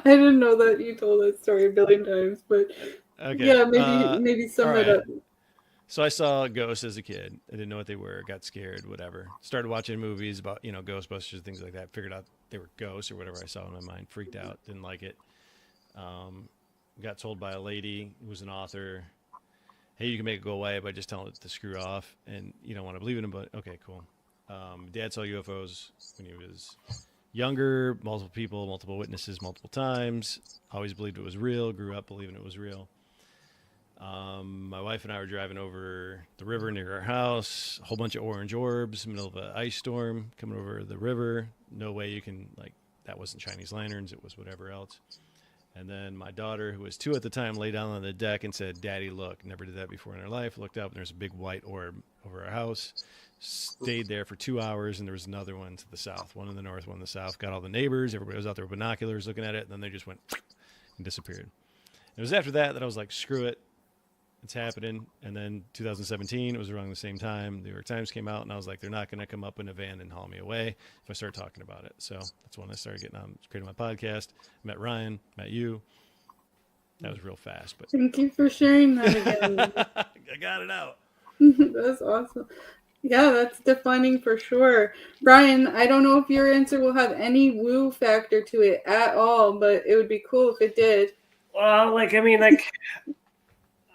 didn't know that you told that story a billion times, but okay. Yeah, maybe sum it up. So I saw ghosts as a kid. I didn't know what they were. Got scared, whatever. Started watching movies about, Ghostbusters, things like that. Figured out they were ghosts or whatever I saw in my mind. Freaked out. Didn't like it. Got told by a lady who was an author, hey, you can make it go away by just telling it to screw off. And you don't want to believe in it, but okay, cool. Dad saw UFOs when he was younger. Multiple people, multiple witnesses, multiple times. Always believed it was real. Grew up believing it was real. My wife and I were driving over the river near our house. A whole bunch of orange orbs, middle of an ice storm coming over the river. No way you can, that wasn't Chinese lanterns. It was whatever else. And then my daughter, who was 2 at the time, lay down on the deck and said, "Daddy, look." Never did that before in her life. Looked up, and there's a big white orb over our house. Stayed there for 2 hours, and there was another one to the south. One in the north, one in the south. Got all the neighbors. Everybody was out there with binoculars looking at it, and then they just went and disappeared. It was after that I was like, screw it. It's happening. And then 2017, it was around the same time. The New York Times came out, and I was like, they're not going to come up in a van and haul me away if I start talking about it. So that's when I started getting on, creating my podcast. Met Ryan, met you. That was real fast. But thank you for sharing that again. I got it out. That's awesome. Yeah, that's defining for sure. Brian, I don't know if your answer will have any woo factor to it at all, but it would be cool if it did. Well,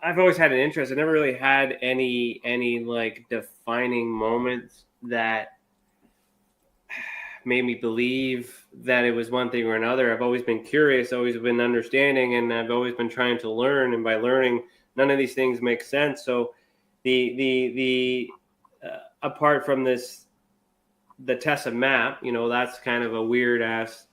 I've always had an interest. I never really had any like defining moments that made me believe that it was one thing or another. I've always been curious, always been understanding, and I've always been trying to learn. And by learning, none of these things make sense. So, the apart from this, the Tessa map, that's kind of a weird ass,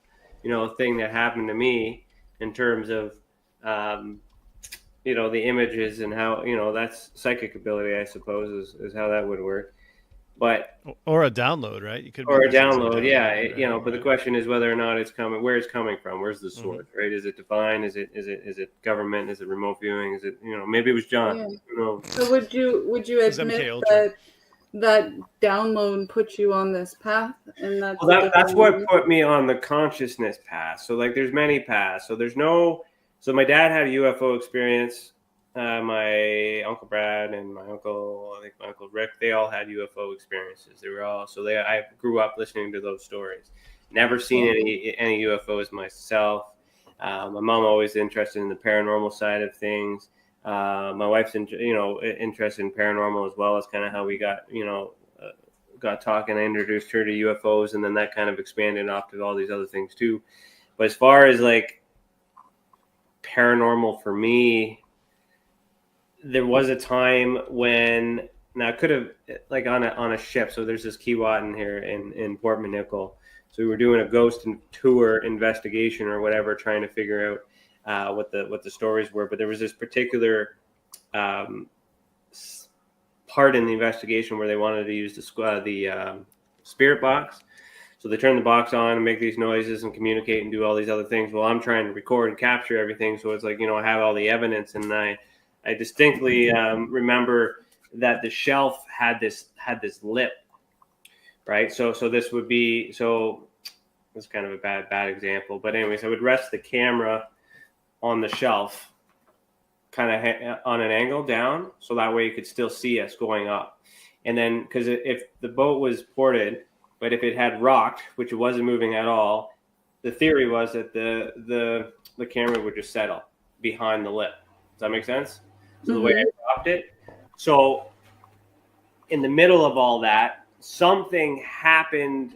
thing that happened to me in terms of, the images and how, that's psychic ability, I suppose, is how that would work. But or a download, right? You could or a download, yeah. right, But the question is whether or not it's coming, where it's coming from, where's the source, right? Is it divine? Is it government? Is it remote viewing? Is it maybe it was John? Yeah. Who knows? So would you admit that download put you on this path, and that's what put me on the consciousness path. So there's many paths. So so my dad had a UFO experience. My Uncle Brad and my uncle Rick, they all had UFO experiences. I grew up listening to those stories. Never seen any UFOs myself. My mom always interested in the paranormal side of things. My wife's interested in paranormal as well. That's kind of how we got talking. I introduced her to UFOs, and then that kind of expanded off to all these other things too. But as far as paranormal for me, there was a time when I could have on a ship. So there's this Keewatin here in Port Manical. So we were doing a ghost tour investigation or whatever, trying to figure out what the stories were. But there was this particular part in the investigation where they wanted to use the spirit box. So they turn the box on and make these noises and communicate and do all these other things. Well, I'm trying to record and capture everything. So it's I have all the evidence, and I distinctly remember that the shelf had this lip, right? So this would be it's kind of a bad example, but anyways, I would rest the camera on the shelf, kind of on an angle down, so that way you could still see us going up. And then, because if the boat was ported, but if it had rocked, which it wasn't moving at all, the theory was that the camera would just settle behind the lip. Does that make sense? So the way I dropped it. So in the middle of all that, something happened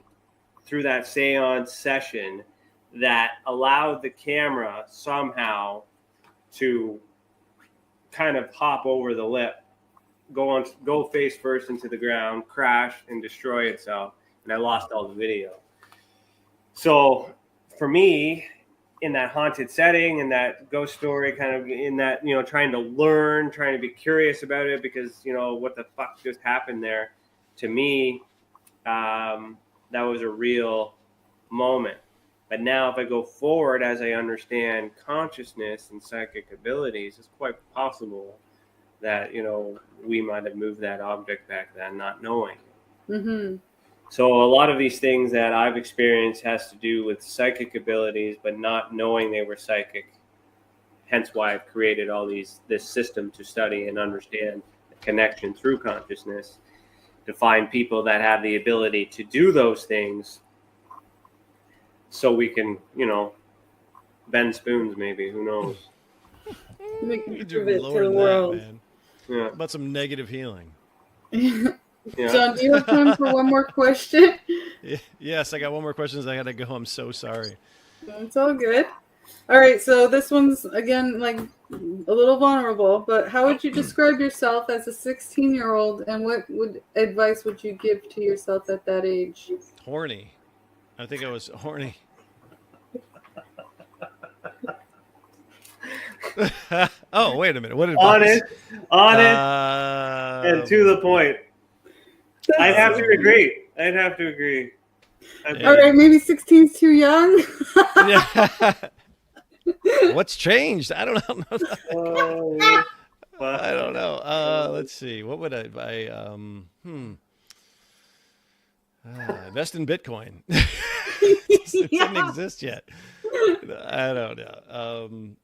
through that seance session that allowed the camera somehow to kind of hop over the lip, go face first into the ground, crash, and destroy itself. And I lost all the video. So for me, in that haunted setting, in that ghost story, kind of in that, trying to learn, trying to be curious about it, because, what the fuck just happened there, to me, that was a real moment. But now if I go forward, as I understand consciousness and psychic abilities, it's quite possible that, we might have moved that object back then, not knowing. Mm-hmm. So a lot of these things that I've experienced has to do with psychic abilities, but not knowing they were psychic. Hence why I've created this system to study and understand the connection through consciousness, to find people that have the ability to do those things, so we can, bend spoons maybe, who knows. Make You it do to lower the than world. that, man. Yeah. How about some negative healing? Yeah. John, do you have time for one more question? Yes, I got one more question. I got to go. I'm so sorry. It's all good. All right, so this one's, again, a little vulnerable, but how would you describe yourself as a 16-year-old, and what advice would you give to yourself at that age? Horny. I think I was horny. Oh, wait a minute. What advice? Honest, and to the point. I'd have to agree. All right, maybe 16's too young. Yeah. What's changed? I don't know. I don't know. Let's see. What would I invest in Bitcoin. It didn't exist yet. I don't know.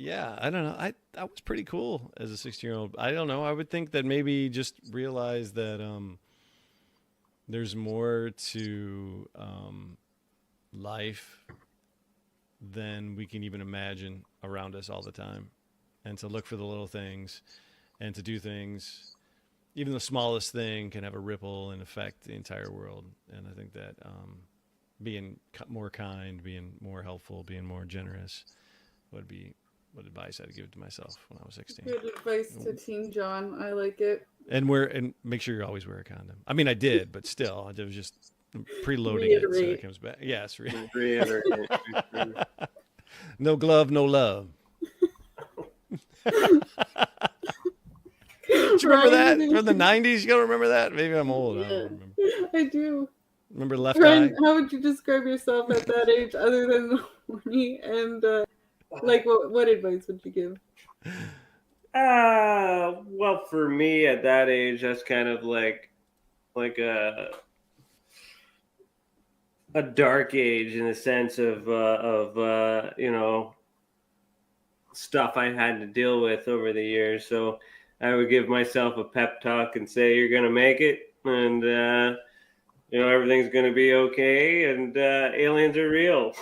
yeah, I don't know. That was pretty cool as a 16-year-old. I don't know. I would think that maybe just realize that there's more to life than we can even imagine around us all the time, and to look for the little things and to do things. Even the smallest thing can have a ripple and affect the entire world. And I think that being more kind, being more helpful, being more generous would be what advice I'd give to myself when I was 16. Good advice to Teen John. I like it. And make sure you always wear a condom. I mean, I did, but still, I was just preloading it so it comes back. Yes, Reiterate. No glove, no love. Do you remember that from the 90s? You gotta remember that? Maybe I'm old. Yeah, I don't remember. I do. Remember Left Ryan, Eye? how would you describe yourself at that age other than horny? And like, what advice would you give? Well, for me at that age, that's kind of like a dark age in the sense of you know, stuff I had to deal with over the years. So I would give myself a pep talk and say, you're going to make it. And, you know, everything's going to be okay. And aliens are real.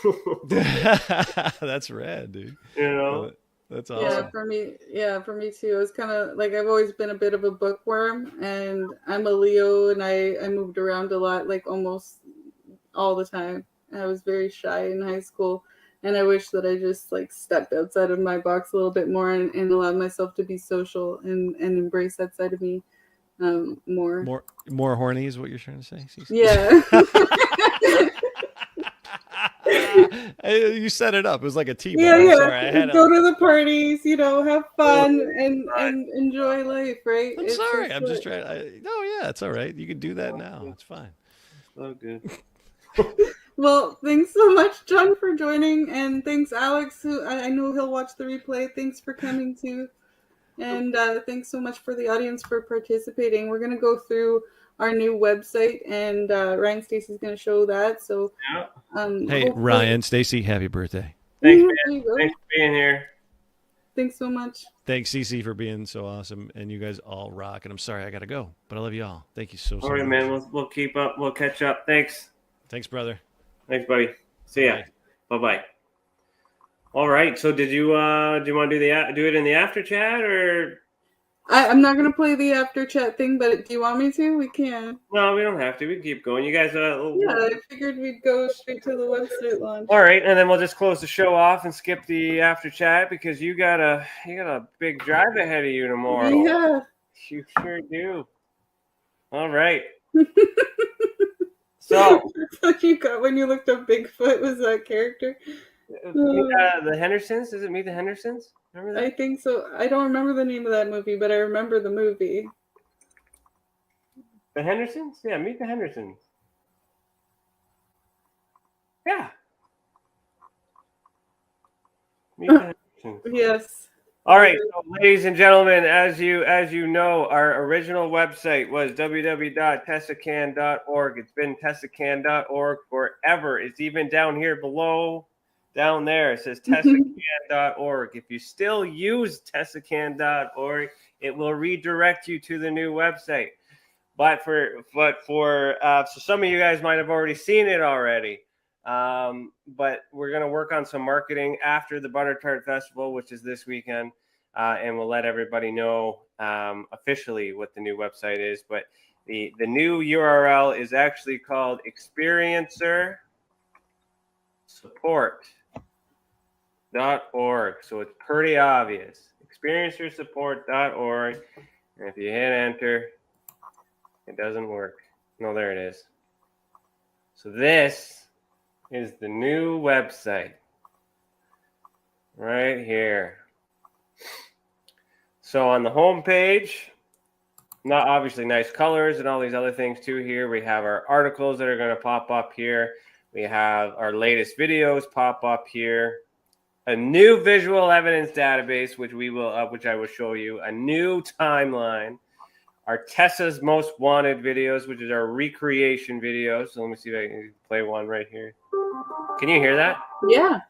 That's rad, dude. You know? That's awesome. Yeah, for me too. It was kind of like, I've always been a bit of a bookworm, and I'm a Leo, and I moved around a lot, like almost all the time. I was very shy in high school. And I wish that I just like stepped outside of my box a little bit more and allowed myself to be social and embrace that side of me more. More horny is what you're trying to say? Yeah. You set it up. It was like a T-ball. Yeah. Sorry, go to the parties, you know, have fun and enjoy life, right? I'm sorry. I'm just trying. It's all right. You can do that now. It's fine. So good. Well, thanks so much, John, for joining, and thanks, Alex, who I know he'll watch the replay. Thanks for coming too, and thanks so much for the audience for participating. We're going to go through our new website, and Ryan Stacey's going to show that. So, hey, Ryan Stacey, happy birthday! Thanks, man. Thanks for being here. Thanks so much. Thanks, Cece, for being so awesome, and you guys all rock. And I'm sorry I got to go, but I love you all. Thank you so much. All right, man. We'll keep up. We'll catch up. Thanks. Thanks, brother. Thanks, buddy. See ya. Bye-bye. All right. So, do you want to do it in the after chat, or? I'm not gonna play the after chat thing, but do you want me to? We can. No, we don't have to. We can keep going. You guys. Yeah, I figured we'd go straight to the website launch. All right, and then we'll just close the show off and skip the after chat because you got a big drive ahead of you tomorrow. Yeah. You sure do. All right. So that's what you got when you looked up Bigfoot, was that character? The Hendersons? Is it Meet the Hendersons? Remember that? I think so. I don't remember the name of that movie, but I remember the movie. The Hendersons? Yeah, Meet the Hendersons. Yeah. Meet the Hendersons. Yes. All right, so ladies and gentlemen, as you know, our original website was www.tessacan.org. It's been tessacan.org forever. It's even down here below, down there. It says tessacan.org. If you still use tessacan.org, it will redirect you to the new website. But for so some of you guys might have already seen it already. But we're going to work on some marketing after the Butter Tart Festival, which is this weekend, and we'll let everybody know officially what the new website is. But the new URL is actually called experiencersupport.org. So it's pretty obvious. Experiencersupport.org. And if you hit enter, it doesn't work. No, there it is. So this is the new website right here. So on the home page, not obviously nice colors and all these other things too here. We have our articles that are going to pop up here. We have our latest videos pop up here. A new visual evidence database, which I will show you. A new timeline. Our Tessa's Most Wanted videos, which is our recreation videos. So let me see if I can play one right here. Can you hear that? Yeah.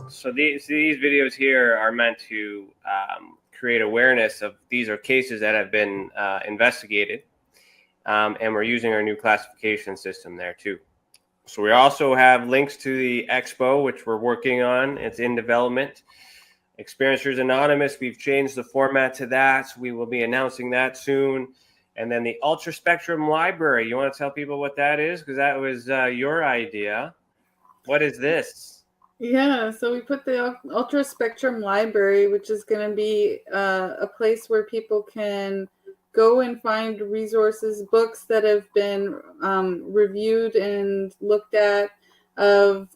So these videos here are meant to create awareness of these are cases that have been investigated, and we're using our new classification system there too. So we also have links to the expo, which we're working on. It's in development. Experiencers Anonymous, we've changed the format to that. So we will be announcing that soon. And then the Ultra Spectrum Library. You want to tell people what that is? Because that was your idea. What is this? Yeah, so we put the Ultra Spectrum Library, which is going to be a place where people can go and find resources, books that have been reviewed and looked at, of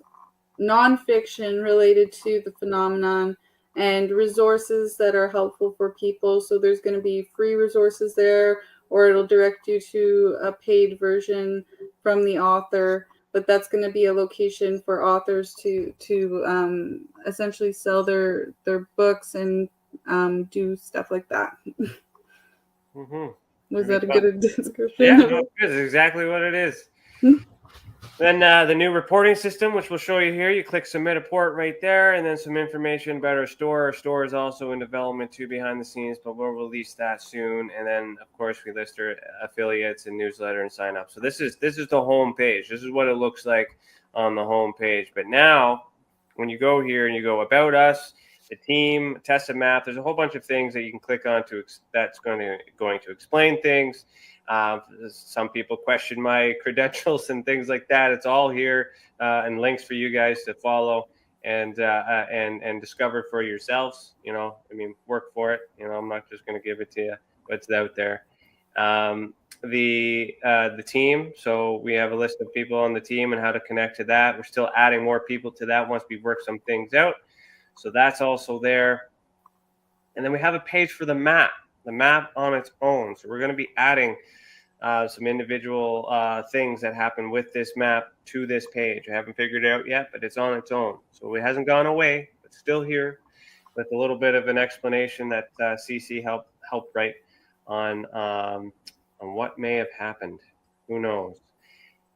nonfiction related to the phenomenon, and resources that are helpful for people. So there's going to be free resources there, or it'll direct you to a paid version from the author. But that's going to be a location for authors to essentially sell their books and do stuff like that. Mm-hmm. Was that a good description? Yeah, no, it's exactly what it is. Then the new reporting system, which we'll show you here, you click submit a report right there, and then some information about our store. Our store is also in development too behind the scenes, but we'll release that soon. And then, of course, we list our affiliates and newsletter and sign up. So this is the home page. This is what it looks like on the home page. But now, when you go here and you go about us, the team, test a map, there's a whole bunch of things that you can click on that's going to explain things. Some people question my credentials and things like that. It's all here and links for you guys to follow and discover for yourselves. You know, I mean, work for it. You know, I'm not just going to give it to you, but it's out there. The team. So we have a list of people on the team and how to connect to that. We're still adding more people to that once we work some things out. So that's also there. And then we have a page for the map on its own. So we're going to be adding some individual things that happen with this map to this page. I haven't figured it out yet, but it's on its own. So it hasn't gone away, but still here with a little bit of an explanation that CC helped write on what may have happened. Who knows?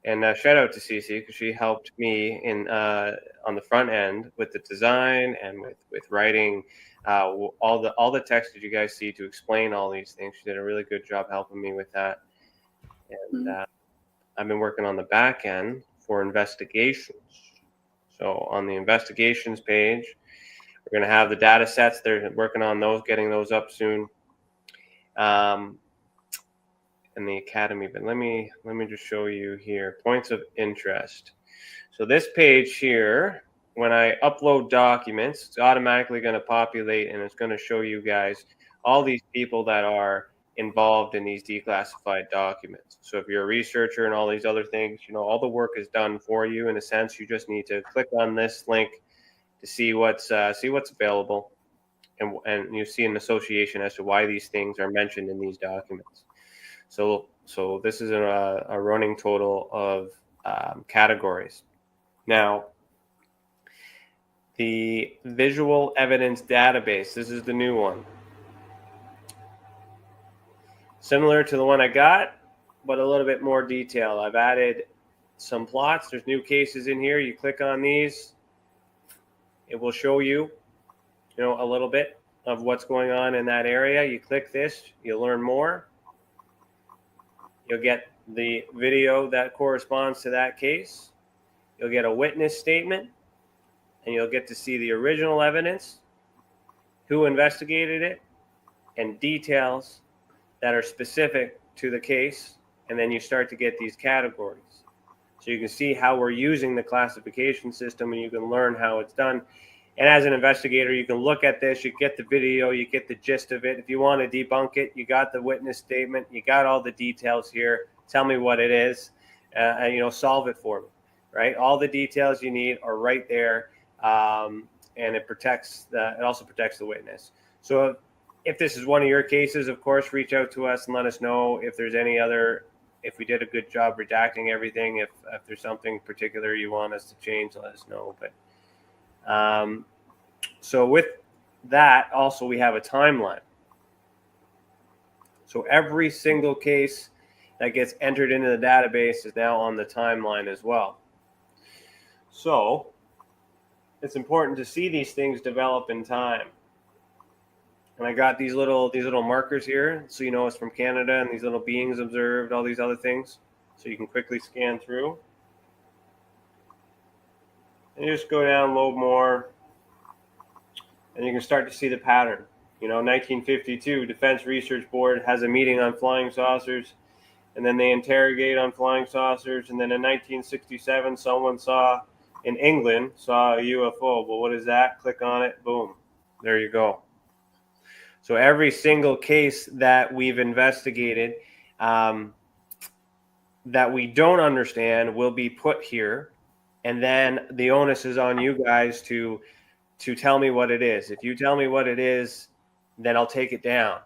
And shout out to CC because she helped me on the front end with the design and with writing all the text that you guys see to explain all these things. She did a really good job helping me with that. And I've been working on the back end for investigations. So on the investigations page, we're going to have the data sets. They're working on those, getting those up soon. In the academy, but let me just show you here points of interest. So this page here, when I upload documents, it's automatically going to populate and it's going to show you guys all these people that are involved in these declassified documents. So if you're a researcher and all these other things, you know, all the work is done for you. In a sense, you just need to click on this link to see what's available, and you see an association as to why these things are mentioned in these documents. So this is a running total of categories. Now, the visual evidence database, this is the new one. Similar to the one I got, but a little bit more detail. I've added some plots. There's new cases in here. You click on these, it will show you a little bit of what's going on in that area, you click this, you learn more. You'll get the video that corresponds to that case. You'll get a witness statement, and you'll get to see the original evidence, who investigated it, and details that are specific to the case. And then you start to get these categories. So you can see how we're using the classification system, and you can learn how it's done. And as an investigator, you can look at this, you get the video, you get the gist of it. If you want to debunk it, you got the witness statement, you got all the details here. Tell me what it is, and solve it for me, right? All the details you need are right there, and it also protects the witness. So if this is one of your cases, of course, reach out to us and let us know if there's any other. If we did a good job redacting everything, if there's something particular you want us to change, let us know. But so with that, also we have a timeline. So every single case that gets entered into the database is now on the timeline as well. So it's important to see these things develop in time. And I got these little markers here, so you know it's from Canada, and these little beings observed, all these other things, so you can quickly scan through. And you just go down, load more, and you can start to see the pattern. 1952, Defense Research Board has a meeting on flying saucers, and then they interrogate on flying saucers, and then in 1967, someone in England saw a UFO. Well, what is that? Click on it, boom, there you go. So every single case that we've investigated that we don't understand will be put here, and then the onus is on you guys to tell me what it is. If you tell me what it is, then I'll take it down.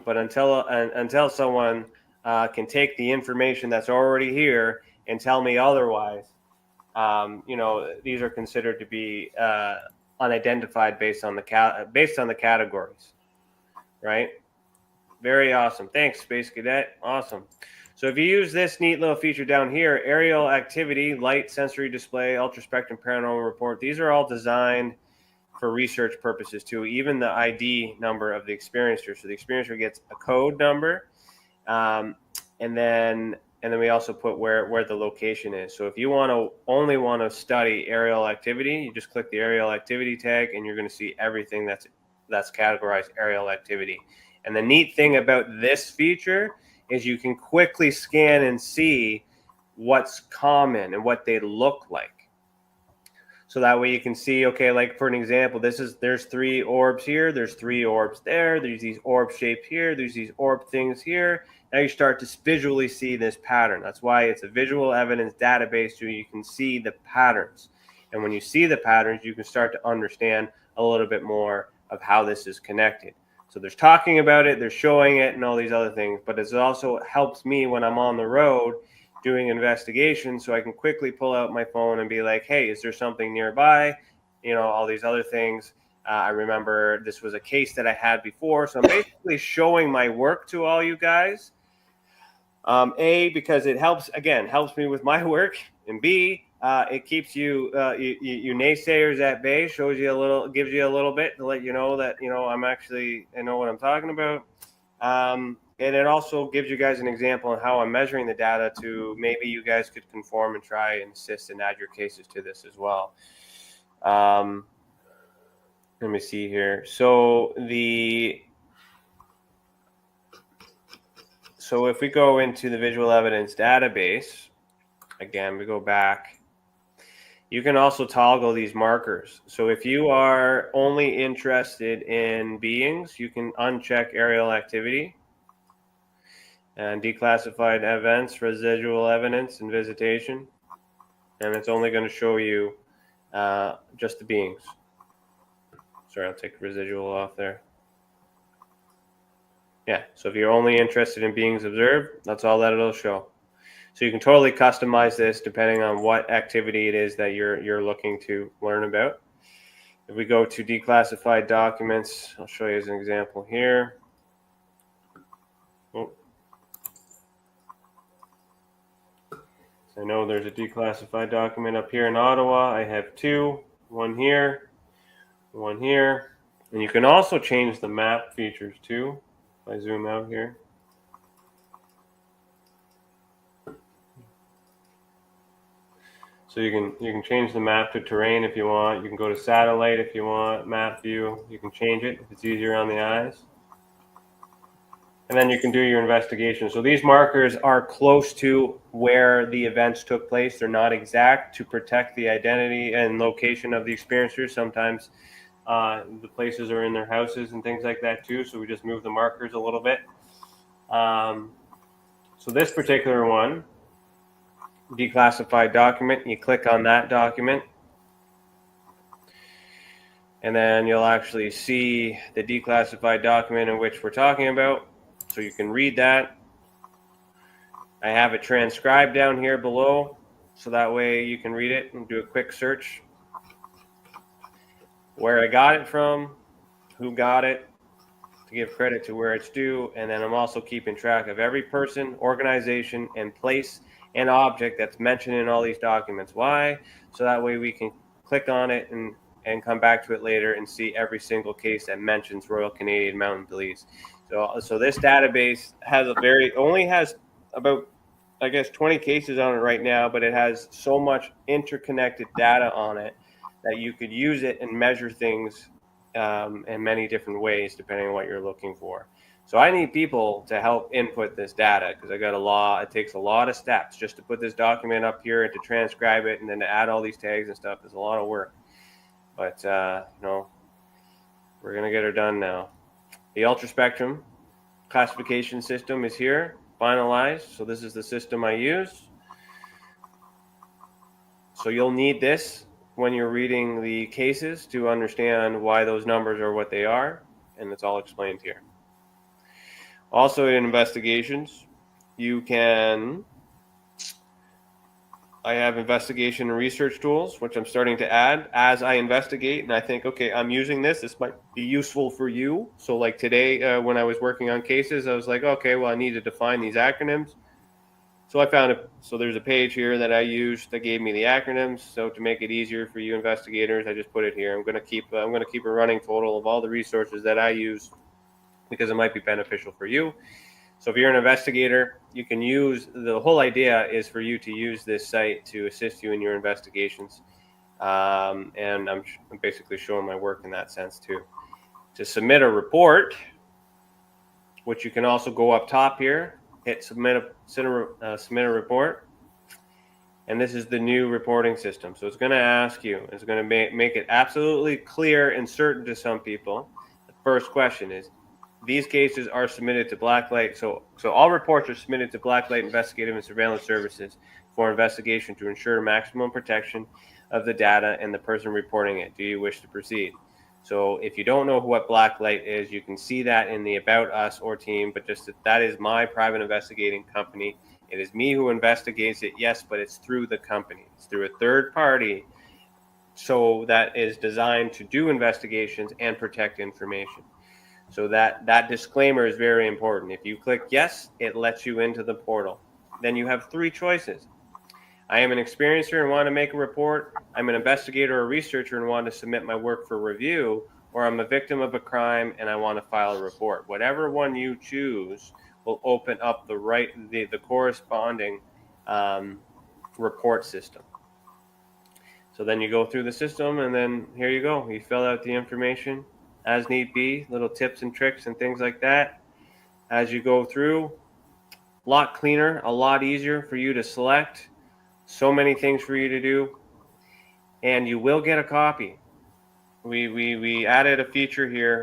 But until someone can take the information that's already here and tell me otherwise, these are considered to be unidentified based on the categories. Right? Very awesome. Thanks, Space Cadet. Awesome. So if you use this neat little feature down here, aerial activity, light, sensory display, ultraspectrum, paranormal report, these are all designed for research purposes too, even the ID number of the experiencer. So the experiencer gets a code number, and then we also put where the location is. So if you only want to study aerial activity, you just click the aerial activity tag, and you're going to see everything that's categorized aerial activity. And the neat thing about this feature is you can quickly scan and see what's common and what they look like. So that way you can see, okay, like for an example, there's 3 orbs here, there's 3 orbs there, there's these orb shapes here, there's these orb things here. Now you start to visually see this pattern. That's why it's a visual evidence database, so you can see the patterns. And when you see the patterns, you can start to understand a little bit more of how this is connected. So there's talking about it, there's showing it, and all these other things, but it also helps me when I'm on the road doing investigations, so I can quickly pull out my phone and be like, hey, is there something nearby? All these other things. I remember this was a case that I had before, so I'm basically showing my work to all you guys. A, because it helps me with my work, and B, it keeps you naysayers at bay, gives you a little bit to let you know that I know what I'm talking about, and it also gives you guys an example on how I'm measuring the data to maybe you guys could conform and try and assist and add your cases to this as well. Let me see here. So if we go into the visual evidence database, again, we go back. You can also toggle these markers. So if you are only interested in beings, you can uncheck aerial activity and declassified events, residual evidence, and visitation. And it's only going to show you just the beings. Sorry, I'll take residual off there. Yeah, so if you're only interested in beings observed, that's all that it'll show. So you can totally customize this depending on what activity it is that you're looking to learn about. If we go to declassified documents, I'll show you as an example here. Oh. So I know there's a declassified document up here in Ottawa. I have 2, one here, And you can also change the map features too. If I zoom out here. So you can change the map to terrain if you want. You can go to satellite if you want, map view. You can change it if it's easier on the eyes. And then you can do your investigation. So these markers are close to where the events took place. They're not exact to protect the identity and location of the experiencers. Sometimes the places are in their houses and things like that too. So we just move the markers a little bit. So this particular one, declassified document, you click on that document. And then you'll actually see the declassified document in which we're talking about. So you can read that. I have it transcribed down here below, so that way you can read it and do a quick search. Where I got it from, who got it, to give credit to where it's due, and then I'm also keeping track of every person, organization, and place and object that's mentioned in all these documents. Why? So that way we can click on it and come back to it later and see every single case that mentions Royal Canadian Mounted Police. So this database only has about, I guess, 20 cases on it right now, but it has so much interconnected data on it that you could use it and measure things in many different ways depending on what you're looking for. So I need people to help input this data because it takes a lot of steps just to put this document up here and to transcribe it and then to add all these tags and stuff. There's a lot of work. But, we're going to get her done now. The ultraspectrum classification system is here, finalized. So this is the system I use. So you'll need this when you're reading the cases to understand why those numbers are what they are. And it's all explained here. Also in investigations, I have investigation and research tools, which I'm starting to add as I investigate. And I think, okay, I'm using this. This might be useful for you. So like today, when I was working on cases, I was like, okay, well, I need to define these acronyms. So I found so there's a page here that I used that gave me the acronyms. So to make it easier for you investigators, I just put it here. I'm going to keep a running total of all the resources that I use because it might be beneficial for you. So if you're an investigator, you can the whole idea is for you to use this site to assist you in your investigations. And I'm basically showing my work in that sense too. To submit a report, which you can also go up top here, hit submit a report. And this is the new reporting system. So it's going to ask you, it's going to make it absolutely clear and certain to some people. The first question is, these cases are submitted to Blacklight. So all reports are submitted to Blacklight Investigative and Surveillance Services for investigation to ensure maximum protection of the data and the person reporting it. Do you wish to proceed? So if you don't know what Blacklight is, you can see that in the About Us or team, but just that is my private investigating company. It is me who investigates it, yes, but it's through the company. It's through a third party. So that is designed to do investigations and protect information. So that disclaimer is very important. If you click yes, it lets you into the portal. Then you have three choices. I am an experiencer and want to make a report. I'm an investigator or researcher and want to submit my work for review, or I'm a victim of a crime and I want to file a report. Whatever one you choose will open up the corresponding report system. So then you go through the system and then here you go. You fill out the information as need be, little tips and tricks and things like that. As you go through, a lot cleaner, a lot easier for you to select. So many things for you to do. And you will get a copy. We added a feature here